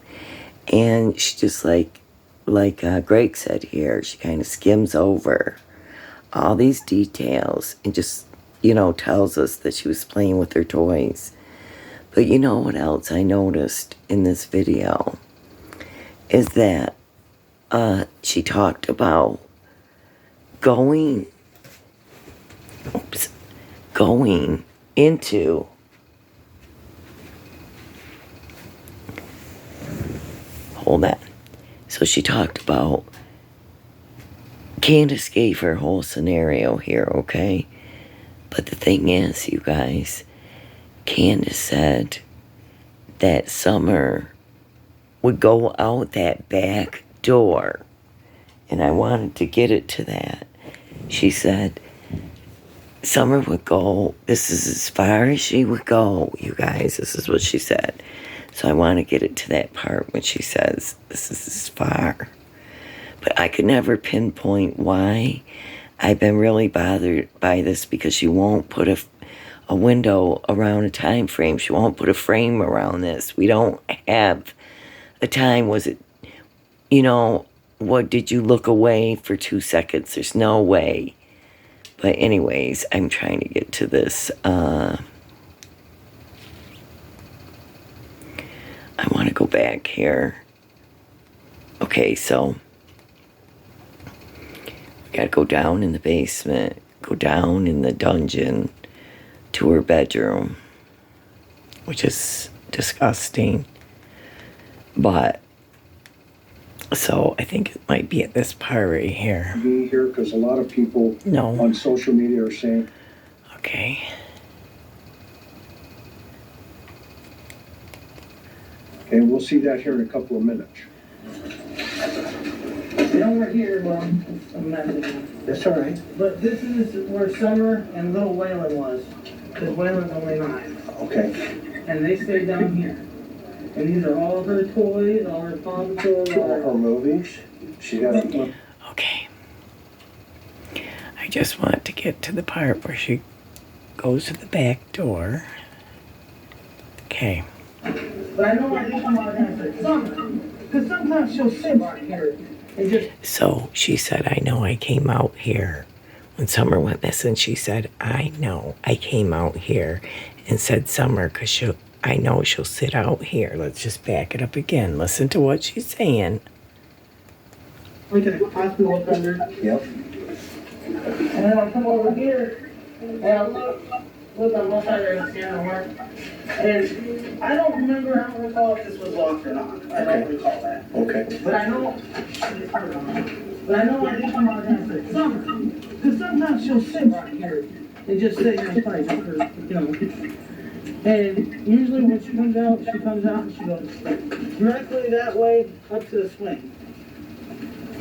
Speaker 1: And she just like Greg said here, she kind of skims over all these details and just, tells us that she was playing with her toys. But you know what else I noticed in this video is that she talked about going into hold on. So she talked about Candace gave her whole scenario here, okay? But the thing is, you guys, Candace said that Summer would go out that back door. And I wanted to get it to that. She said Summer would go, this is as far as she would go, you guys. This is what she said. So I want to get it to that part when she says this is as far. But I could never pinpoint why. I've been really bothered by this because she won't put a window around a time frame. She won't put a frame around this. We don't have a time. Was it, what did you look away for 2 seconds? There's no way. But anyways, I'm trying to get to this. I want to go back here. Okay, so we got to go down in the basement, go down in the dungeon to her bedroom, which is disgusting. But, so I think it might be at this part right here.
Speaker 6: Be here, because a lot of people on social media are saying,
Speaker 1: okay.
Speaker 6: and we'll see that here in a couple of minutes.
Speaker 9: We're here, well, I'm not gonna.
Speaker 6: That's all right.
Speaker 9: But this is where Summer and little Waylon was, because Waylon's only 9.
Speaker 6: Okay.
Speaker 9: And they stayed down here. And these are all her toys, all her Paw Patrol,
Speaker 6: All her movies. She got a...
Speaker 1: Okay. I just want to get to the part where she goes to the back door. Okay.
Speaker 9: But I know I come out here and say, Summer, because sometimes she'll sit right here and just...
Speaker 1: So she said, I know I came out here. When Summer went missing, she said, I know I came out here and said Summer because I know she'll sit out here. Let's just back it up again. Listen to what she's saying.
Speaker 9: We can possibly look under.
Speaker 6: Yep.
Speaker 9: And then I'll come over here and I'll look on both sides of the scanner work. And I don't recall if this was locked or not. I don't recall that.
Speaker 6: Okay.
Speaker 9: But I know I did come out here and say, Summer, because sometimes she'll sit right here and just sit here and play for, And usually when she comes out and she goes directly that way up to the swing.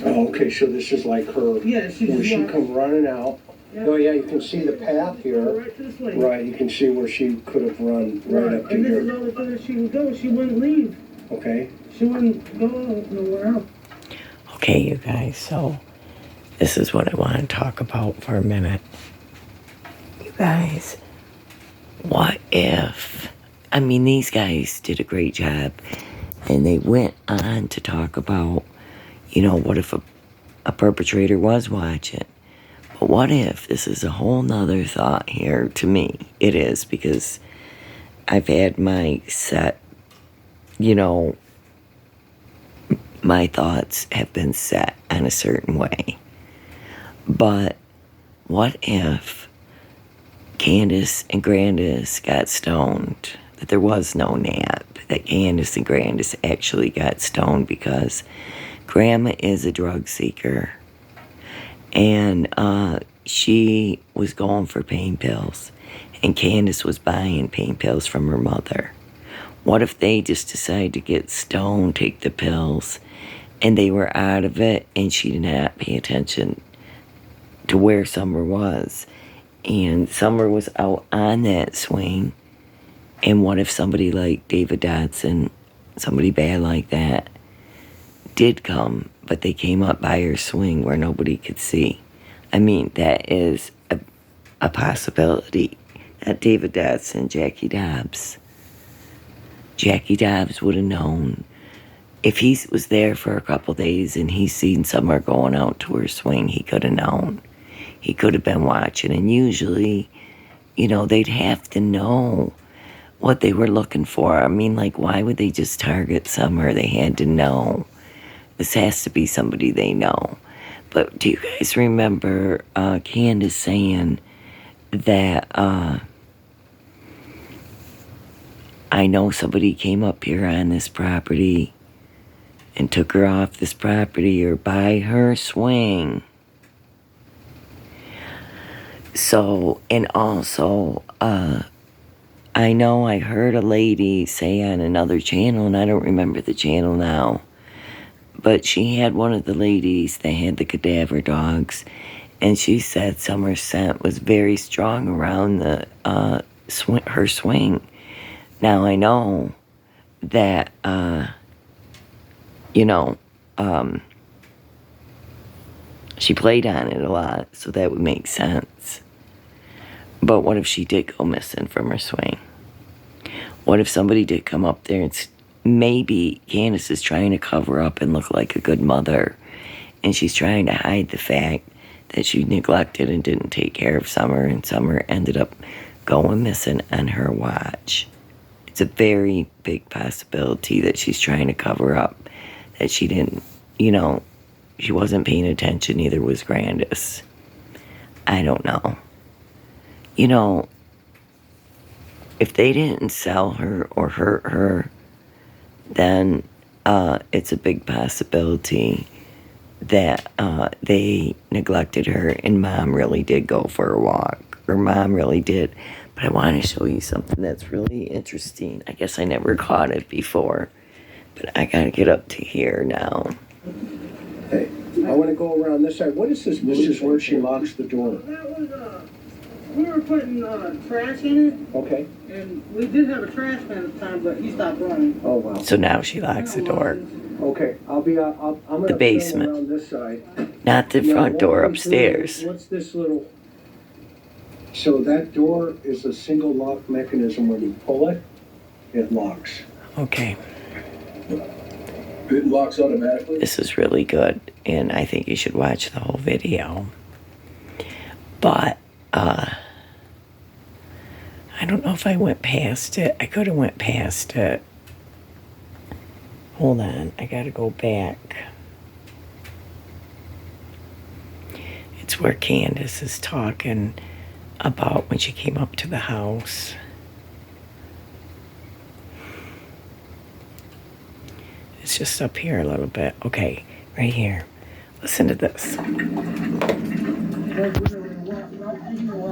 Speaker 6: Oh, okay, so this is like her,
Speaker 9: Yeah, she
Speaker 6: when
Speaker 9: just
Speaker 6: she
Speaker 9: walks
Speaker 6: come running out.
Speaker 9: Yeah.
Speaker 6: Oh, yeah, you can see the path here.
Speaker 9: right to the swing.
Speaker 6: Right, you can see where she could have run right up to
Speaker 9: And this is
Speaker 6: here.
Speaker 9: all the place she would go. She wouldn't leave.
Speaker 6: Okay.
Speaker 9: She wouldn't go nowhere else.
Speaker 1: Okay, you guys, so this is what I want to talk about for a minute. You guys, what if, these guys did a great job, and they went on to talk about, what if a perpetrator was watching? But what if, this is a whole nother thought here to me. It is, because I've had my set, my thoughts have been set on a certain way. But what if Candace and Grandis got stoned? That there was no nap. That Candace and Grandis actually got stoned because Grandma is a drug seeker. And she was going for pain pills. And Candace was buying pain pills from her mother. What if they just decided to get stoned, take the pills, and they were out of it, and she did not pay attention to where Summer was? And Summer was out on that swing. And what if somebody like David Dodson, somebody bad like that, did come, but they came up by her swing where nobody could see? I mean, that is a possibility. Not David Dodson, Jackie Dobbs. Jackie Dobbs would have known. If he was there for a couple days and he seen Summer going out to her swing, he could have known. He could have been watching. And usually, they'd have to know what they were looking for. I mean, like, why would they just target Summer? They had to know. This has to be somebody they know. But do you guys remember Candace saying that I know somebody came up here on this property and took her off this property or by her swing? So, and also, I know I heard a lady say on another channel, and I don't remember the channel now, but she had one of the ladies that had the cadaver dogs, and she said Summer's scent was very strong around the her swing. Now I know that she played on it a lot, so that would make sense. But what if she did go missing from her swing? What if somebody did come up there and maybe Candace is trying to cover up and look like a good mother, and she's trying to hide the fact that she neglected and didn't take care of Summer, and Summer ended up going missing on her watch. It's a very big possibility that she's trying to cover up, that she didn't, she wasn't paying attention, neither was Grandis. I don't know. If they didn't sell her or hurt her, then it's a big possibility that they neglected her and Mom really did go for a walk, or Mom really did. But I want to show you something that's really interesting. I guess I never caught it before, but I got to get up to here now.
Speaker 6: Hey, I want to go around this side. What is this? This is where she locks the door.
Speaker 9: That was, we were putting trash in
Speaker 6: Okay.
Speaker 9: it, and we did have a trash man at the time, but he stopped running.
Speaker 6: Oh, wow.
Speaker 1: So now she locks the door.
Speaker 6: Okay, I'm going to
Speaker 1: basement.
Speaker 6: around this side.
Speaker 1: Not the
Speaker 6: Now,
Speaker 1: front door
Speaker 6: walk me through
Speaker 1: upstairs.
Speaker 6: What's this little... So that door is a single lock mechanism. When you pull it, it locks.
Speaker 1: Okay.
Speaker 7: It locks automatically?
Speaker 1: This is really good, and I think you should watch the whole video. But, I don't know if I went past it. I could have went past it. Hold on, I gotta go back. It's where Candace is talking about when she came up to the house. It's just up here a little bit. Okay, right here. Listen to this.
Speaker 9: Where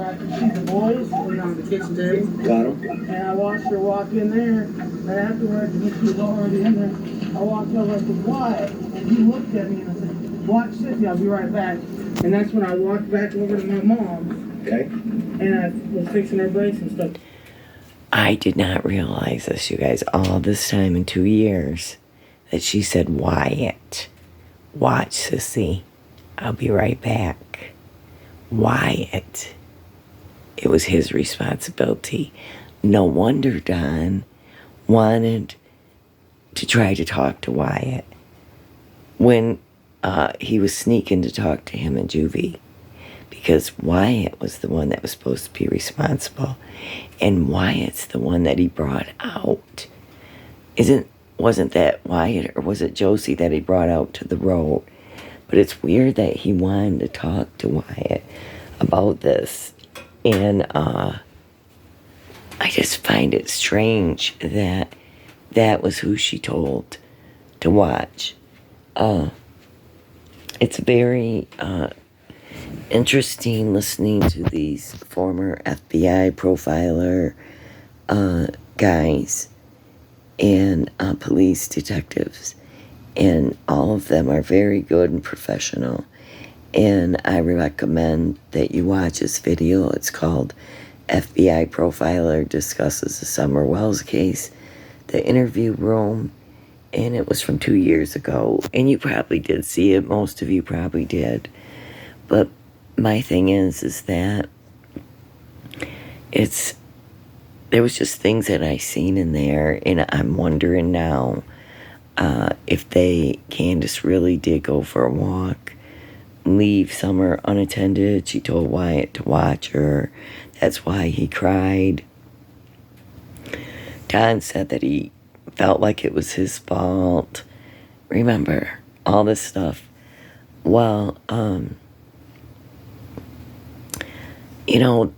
Speaker 9: I could see the boys and on the kitchen table.
Speaker 6: Got him?
Speaker 9: And I watched her walk in there, and afterwards, when she was already in there, I walked over to Wyatt, and he looked at me and I said, "Watch Sissy, I'll be right back." And that's when I walked back over to my mom.
Speaker 6: Okay.
Speaker 9: And I was fixing her brace and stuff.
Speaker 1: I did not realize this, you guys, all this time in 2 years, that she said, Wyatt, watch Sissy, I'll be right back. Wyatt. It was his responsibility. No wonder Don wanted to try to talk to Wyatt when he was sneaking to talk to him in juvie, because Wyatt was the one that was supposed to be responsible, and Wyatt's the one that he brought out. Wasn't that Wyatt, or was it Josie that he brought out to the road? But it's weird that he wanted to talk to Wyatt about this, and I just find it strange that that was who she told to watch. It's very interesting listening to these former FBI profiler guys and police detectives, and all of them are very good and professional, and I recommend that you watch this video. It's called FBI Profiler Discusses the Summer Wells Case, The Interview Room, and it was from 2 years ago, and you probably did see it. Most of you probably did. But my thing is that there was just things that I seen in there, and I'm wondering now if Candace really did go for a walk, leave Summer unattended. She told Wyatt to watch her. That's why he cried. Don said that he felt like it was his fault. Remember, all this stuff. Well,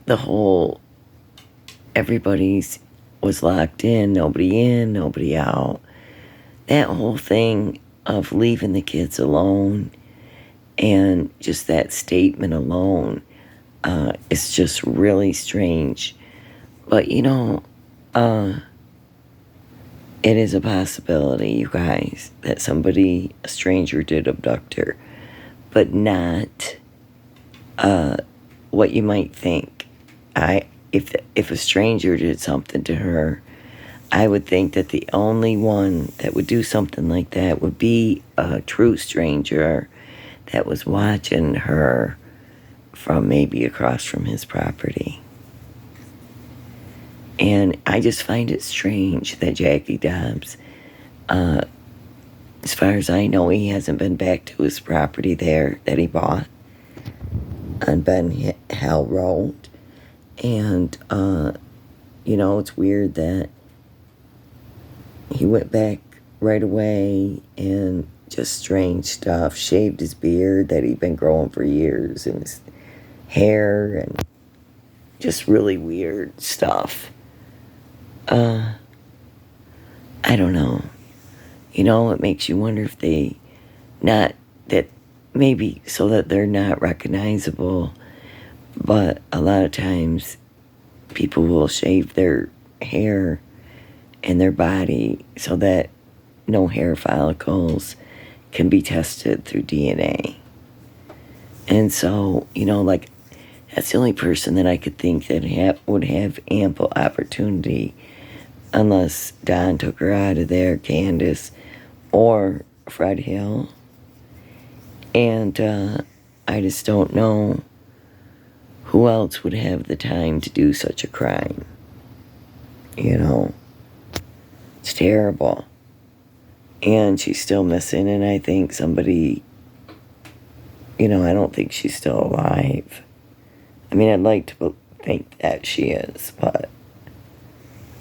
Speaker 1: the whole everybody's was locked in, nobody out. That whole thing of leaving the kids alone and just that statement alone is just really strange. But, it is a possibility, you guys, that a stranger did abduct her. But not what you might think. If a stranger did something to her, I would think that the only one that would do something like that would be a true stranger that was watching her from maybe across from his property. And I just find it strange that Jackie Dobbs, as far as I know, he hasn't been back to his property there that he bought on Ben Hill Road. And, it's weird that he went back right away and just strange stuff. Shaved his beard that he'd been growing for years, and his hair, and just really weird stuff. I don't know. It makes you wonder if maybe so that they're not recognizable, but a lot of times people will shave their hair and their body so that no hair follicles can be tested through DNA. And so, that's the only person that I could think that would have ample opportunity, unless Don took her out of there, Candace, or Fred Hill. And I just don't know who else would have the time to do such a crime. It's terrible. And she's still missing, and I think somebody, I don't think she's still alive. I mean, I'd like to think that she is, but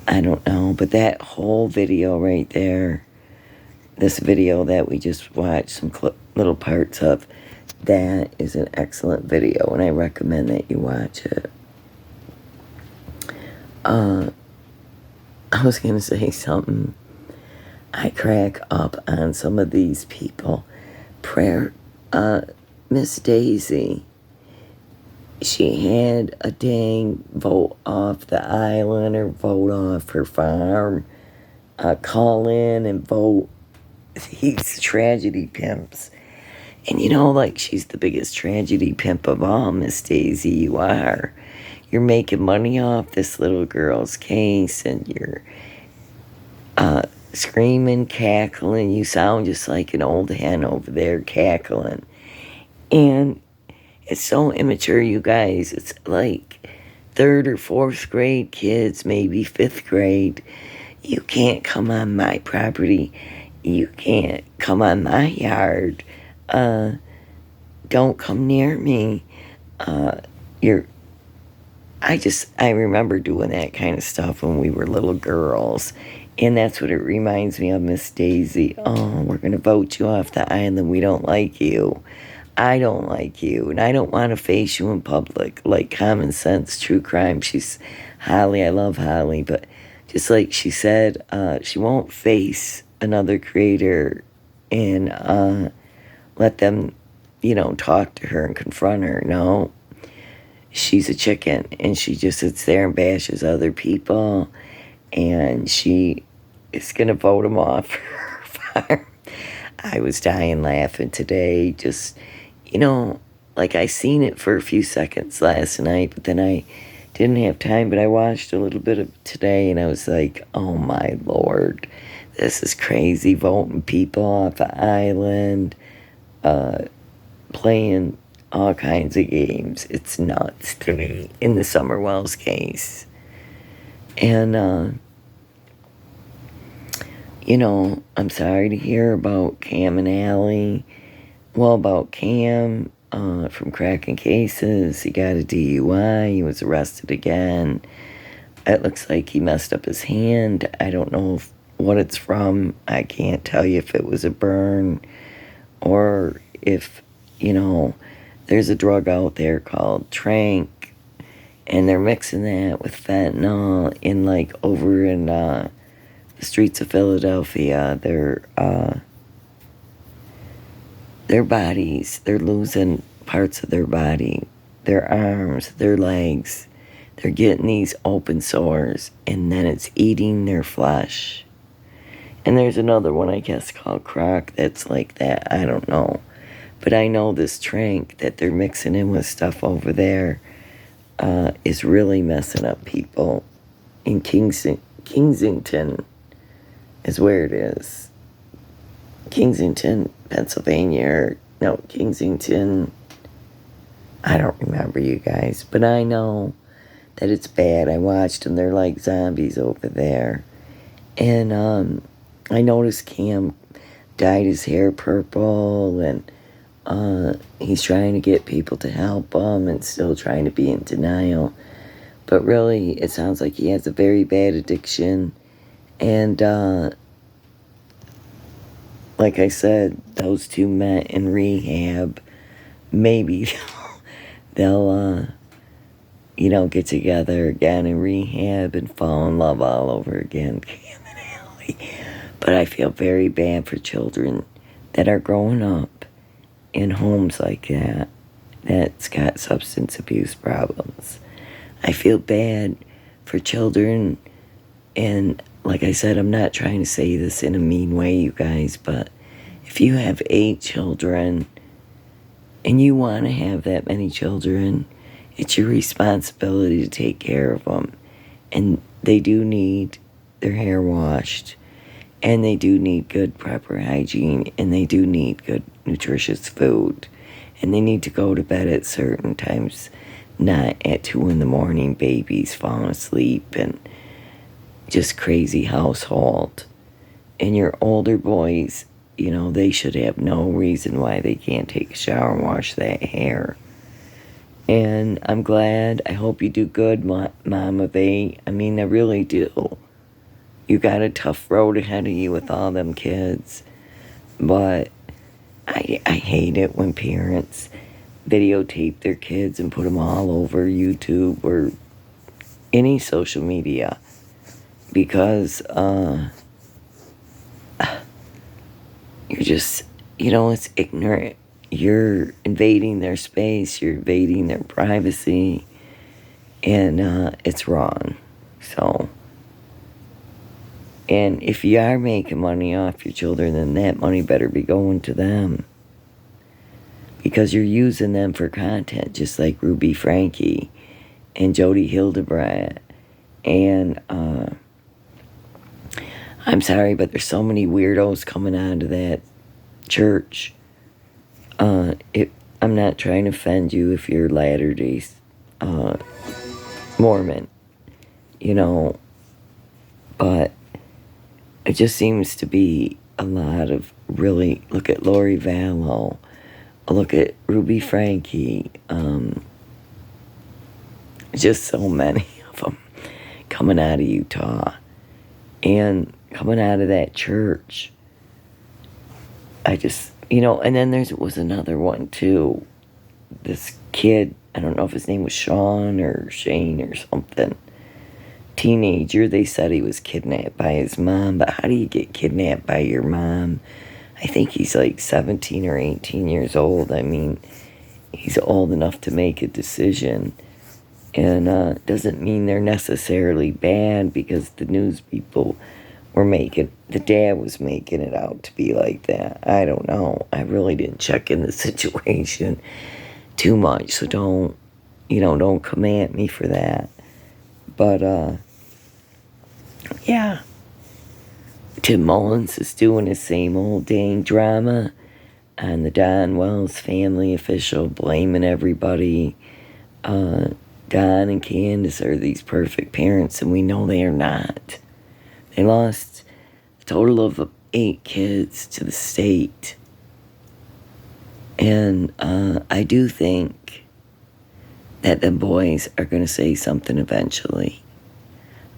Speaker 1: I don't know. But that whole video right there, this video that we just watched some little parts of, that is an excellent video, and I recommend that you watch it. I was going to say something. I crack up on some of these people. Miss Daisy, she had a dang vote off the island or vote off her farm. Call in and vote these tragedy pimps. And she's the biggest tragedy pimp of all, Miss Daisy, you are. You're making money off this little girl's case, and you're screaming, cackling. You sound just like an old hen over there cackling. And it's so immature, you guys. It's like 3rd or 4th grade kids, maybe 5th grade. You can't come on my property. You can't come on my yard. Don't come near me. I remember doing that kind of stuff when we were little girls. And that's what it reminds me of, Miss Daisy. Oh, we're going to vote you off the island. We don't like you. I don't like you. And I don't want to face you in public. Like Common Sense, True Crime. She's Holly. I love Holly. But just like she said, she won't face another creator and let them, talk to her and confront her. No. She's a chicken, and she just sits there and bashes other people, and she is going to vote them off her farm. I was dying laughing today. Just, I seen it for a few seconds last night, but then I didn't have time, but I watched a little bit of today, and I was like, oh my Lord, this is crazy, voting people off the island, playing all kinds of games. It's nuts to me in the Summer Wells case. And, I'm sorry to hear about Cam and Allie. Well, about Cam, from cracking cases, he got a DUI, he was arrested again. It looks like he messed up his hand. I don't know what it's from. I can't tell you if it was a burn or if, there's a drug out there called Trank, and they're mixing that with fentanyl over in the streets of Philadelphia. Their bodies, they're losing parts of their body, their arms, their legs. They're getting these open sores, and then it's eating their flesh. And there's another one, I guess, called Croc that's like that. I don't know. But I know this Trank that they're mixing in with stuff over there is really messing up people. In Kensington is where it is. Kensington, Pennsylvania. Kensington. I don't remember, you guys. But I know that it's bad. I watched them. They're like zombies over there. And I noticed Cam dyed his hair purple, and he's trying to get people to help him and still trying to be in denial. But really, it sounds like he has a very bad addiction. And like I said, those two met in rehab. Maybe they'll get together again in rehab and fall in love all over again, Cam and Allie. But I feel very bad for children that are growing up in homes like that's got substance abuse problems. I feel bad for children, and like I said, I'm not trying to say this in a mean way, you guys, but if you have 8 children and you want to have that many children, it's your responsibility to take care of them. And they do need their hair washed, and they do need good proper hygiene, and they do need good nutritious food, and they need to go to bed at certain times, not at 2 a.m, babies falling asleep, and just crazy household. And your older boys, they should have no reason why they can't take a shower and wash that hair. And I'm glad. I hope you do good, Mom of 8. I mean, I really do. You got a tough road ahead of you with all them kids. But I hate it when parents videotape their kids and put them all over YouTube or any social media. Because you're just, it's ignorant. You're invading their space, you're invading their privacy, and it's wrong. So, and if you are making money off your children, then that money better be going to them, because you're using them for content, just like Ruby Frankie and Jody Hildebrandt. And I'm sorry, but there's so many weirdos coming out of that church. I'm not trying to offend you if you're Latter-day Mormon, but it just seems to be a lot of really, look at Lori Vallow, look at Ruby Frankie, just so many of them coming out of Utah and coming out of that church. I just, and then there was another one too. This kid, I don't know if his name was Sean or Shane or something. Teenager, they said he was kidnapped by his mom, but how do you get kidnapped by your mom? I think he's like 17 or 18 years old. I mean, he's old enough to make a decision. And doesn't mean they're necessarily bad, because the news people were the dad was making it out to be like that. I don't know. I really didn't check in the situation too much, so don't come at me for that. But, yeah. Tim Mullins is doing his same old dang drama. on the Don Wells family official, blaming everybody. Don and Candace are these perfect parents, and we know they are not. They lost a total of 8 kids to the state. And I do think that the boys are going to say something eventually.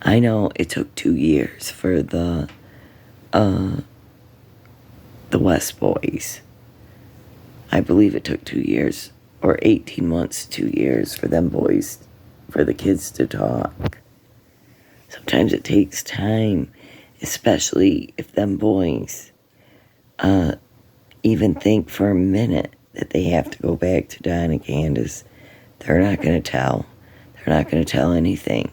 Speaker 1: I know it took 2 years for the West boys. I believe it took 2 years, or 18 months, 2 years for them boys, for the kids to talk. Sometimes it takes time, especially if them boys even think for a minute that they have to go back to Don and Candace. They're not going to tell. They're not going to tell anything.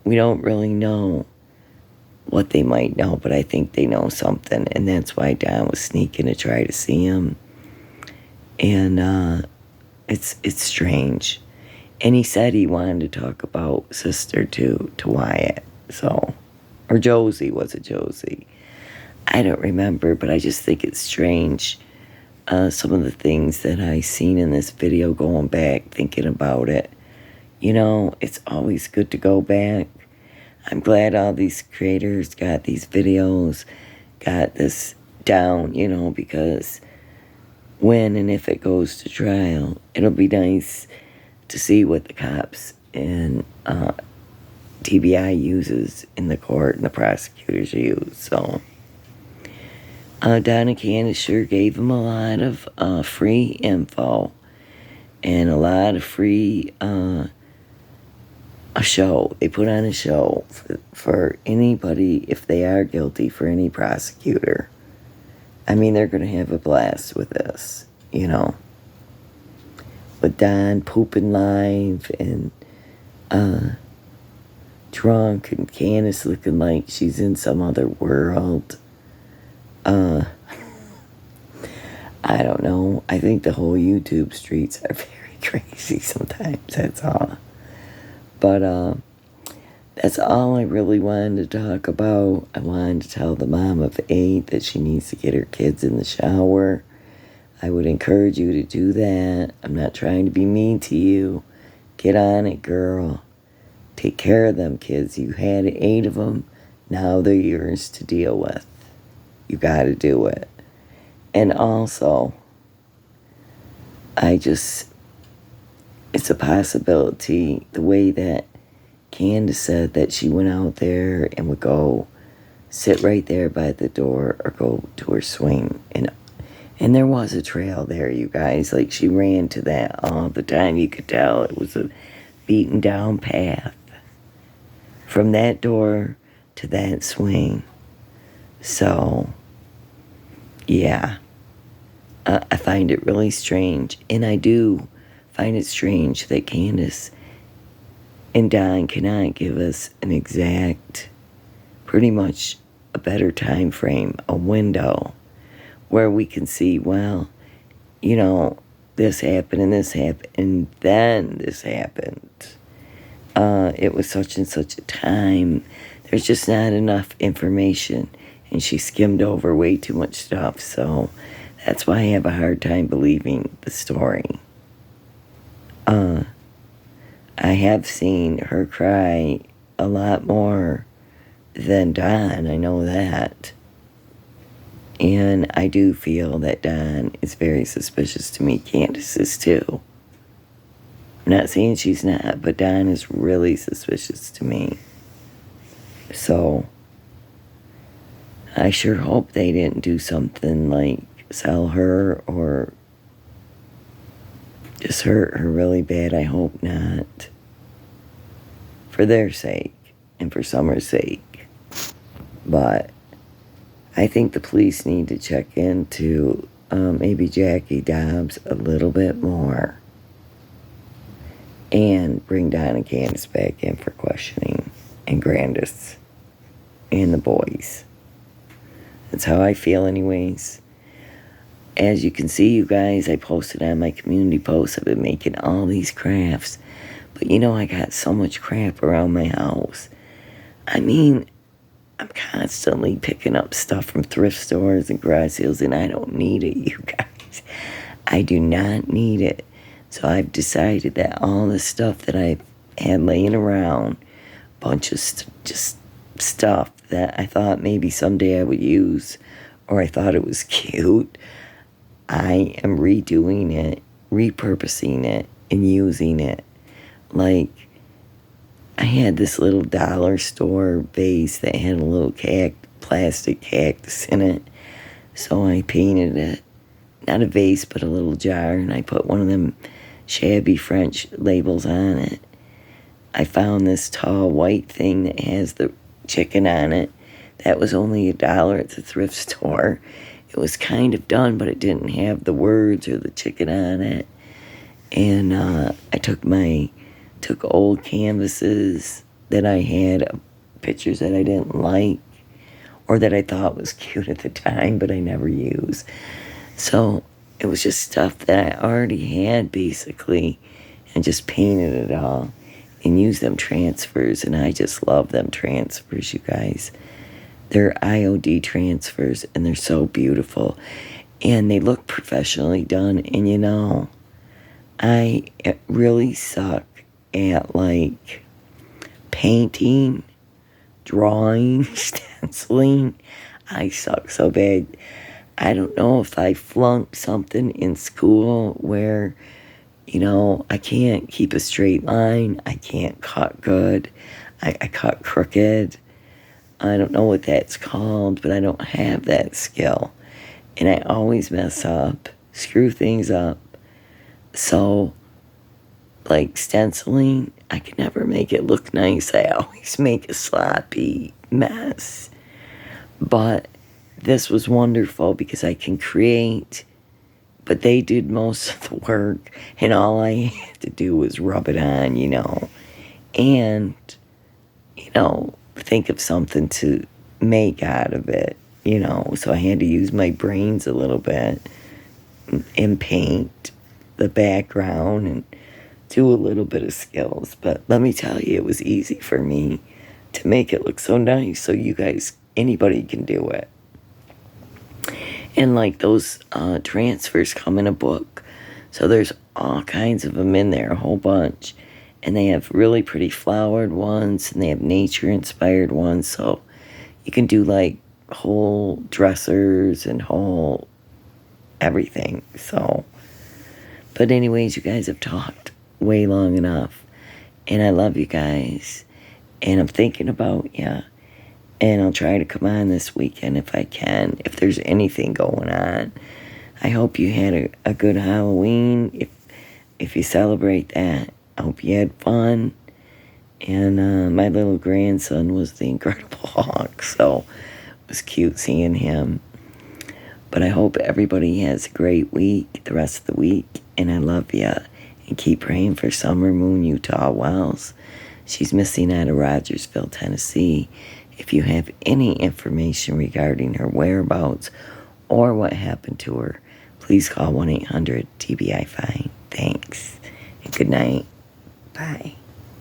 Speaker 1: We don't really know what they might know, but I think they know something, and that's why Don was sneaking to try to see him. And it's strange. And he said he wanted to talk about sister to Wyatt. So, or Josie, was it Josie? I don't remember, but I just think it's strange. Some of the things that I seen in this video, going back, thinking about it. You know, it's always good to go back. I'm glad all these creators got these videos, got this down, you know, because when and if it goes to trial, it'll be nice to see what the cops and TBI uses in the court and the prosecutors use. So Don and Candace sure gave them a lot of free info and a lot of free a show. They put on a show for anybody, if they are guilty, for any prosecutor. I mean, they're going to have a blast with this, you know. With Don pooping live and drunk, and Candace looking like she's in some other world. I don't know. I think the whole YouTube streets are very crazy sometimes, that's all. But that's all I really wanted to talk about. I wanted to tell the mom of 8 that she needs to get her kids in the shower. I would encourage you to do that. I'm not trying to be mean to you. Get on it, girl. Take care of them kids. You had 8 of them. Now they're yours to deal with. You got to do it. And also, it's a possibility, the way that Candace said that she went out there and would go sit right there by the door or go to her swing. And there was a trail there, you guys. Like, she ran to that all the time. You could tell it was a beaten down path from that door to that swing. So, yeah. I find it really strange. And I do find it strange that Candace and Don cannot give us an exact, pretty much a better time frame, a window, where we can see, well, you know, this happened and this happened, and then this happened. It was such and such a time. There's just not enough information, and she skimmed over way too much stuff, so that's why I have a hard time believing the story. I have seen her cry a lot more than Don, I know that. And I do feel that Don is very suspicious to me. Candace is too. I'm not saying she's not, but Don is really suspicious to me. So, I sure hope they didn't do something like sell her or just hurt her really bad. I hope not. For their sake and for Summer's sake. But I think the police need to check into maybe Jackie Dobbs a little bit more. And bring Don and Candace back in for questioning. And Grandis. And the boys. That's how I feel anyways. As you can see, you guys, I posted on my community post. I've been making all these crafts. But you know, I got so much crap around my house. I mean, I'm constantly picking up stuff from thrift stores and garage sales, and I don't need it, you guys. I do not need it. So I've decided that all the stuff that I've had laying around, bunch of just stuff that I thought maybe someday I would use, or I thought it was cute, I am redoing it, repurposing it, and using it. Like, I had this little dollar store vase that had a little plastic cactus in it. So I painted it, not a vase, but a little jar, and I put one of them shabby French labels on it. I found this tall white thing that has the chicken on it. That was only $1 at the thrift store. It was kind of done, but it didn't have the words or the chicken on it. And I took old canvases that I had, pictures that I didn't like, or that I thought was cute at the time, but I never used. So it was just stuff that I already had, basically, and just painted it all and used them transfers, and I just love them transfers, you guys. They're IOD transfers, and they're so beautiful, and they look professionally done. And you know, I really suck at like painting, drawing, stenciling. I suck so bad. I don't know if I flunked something in school where, you know, I can't keep a straight line. I can't cut good. I cut crooked. I don't know what that's called, but I don't have that skill. And I always mess up, screw things up. So, like stenciling, I can never make it look nice. I always make a sloppy mess. But this was wonderful because I can create, but they did most of the work, and all I had to do was rub it on, you know, and, you know, think of something to make out of it, you know. So I had to use my brains a little bit and paint the background and do a little bit of skills. But let me tell you, it was easy for me to make it look so nice, so you guys, anybody can do it. And like those transfers come in a book, so there's all kinds of them in there, a whole bunch. And they have really pretty flowered ones, and they have nature-inspired ones. So you can do like whole dressers and whole everything. So, but anyways, you guys have talked way long enough. And I love you guys. And I'm thinking about you. And I'll try to come on this weekend if I can, if there's anything going on. I hope you had a good Halloween, if you celebrate that. I hope you had fun. And my little grandson was the Incredible Hulk, so it was cute seeing him. But I hope everybody has a great week, the rest of the week. And I love you. And keep praying for Summer Moon Utah Wells. She's missing out of Rogersville, Tennessee. If you have any information regarding her whereabouts or what happened to her, please call 1-800-TBI-FIND. Thanks. And good night. Bye.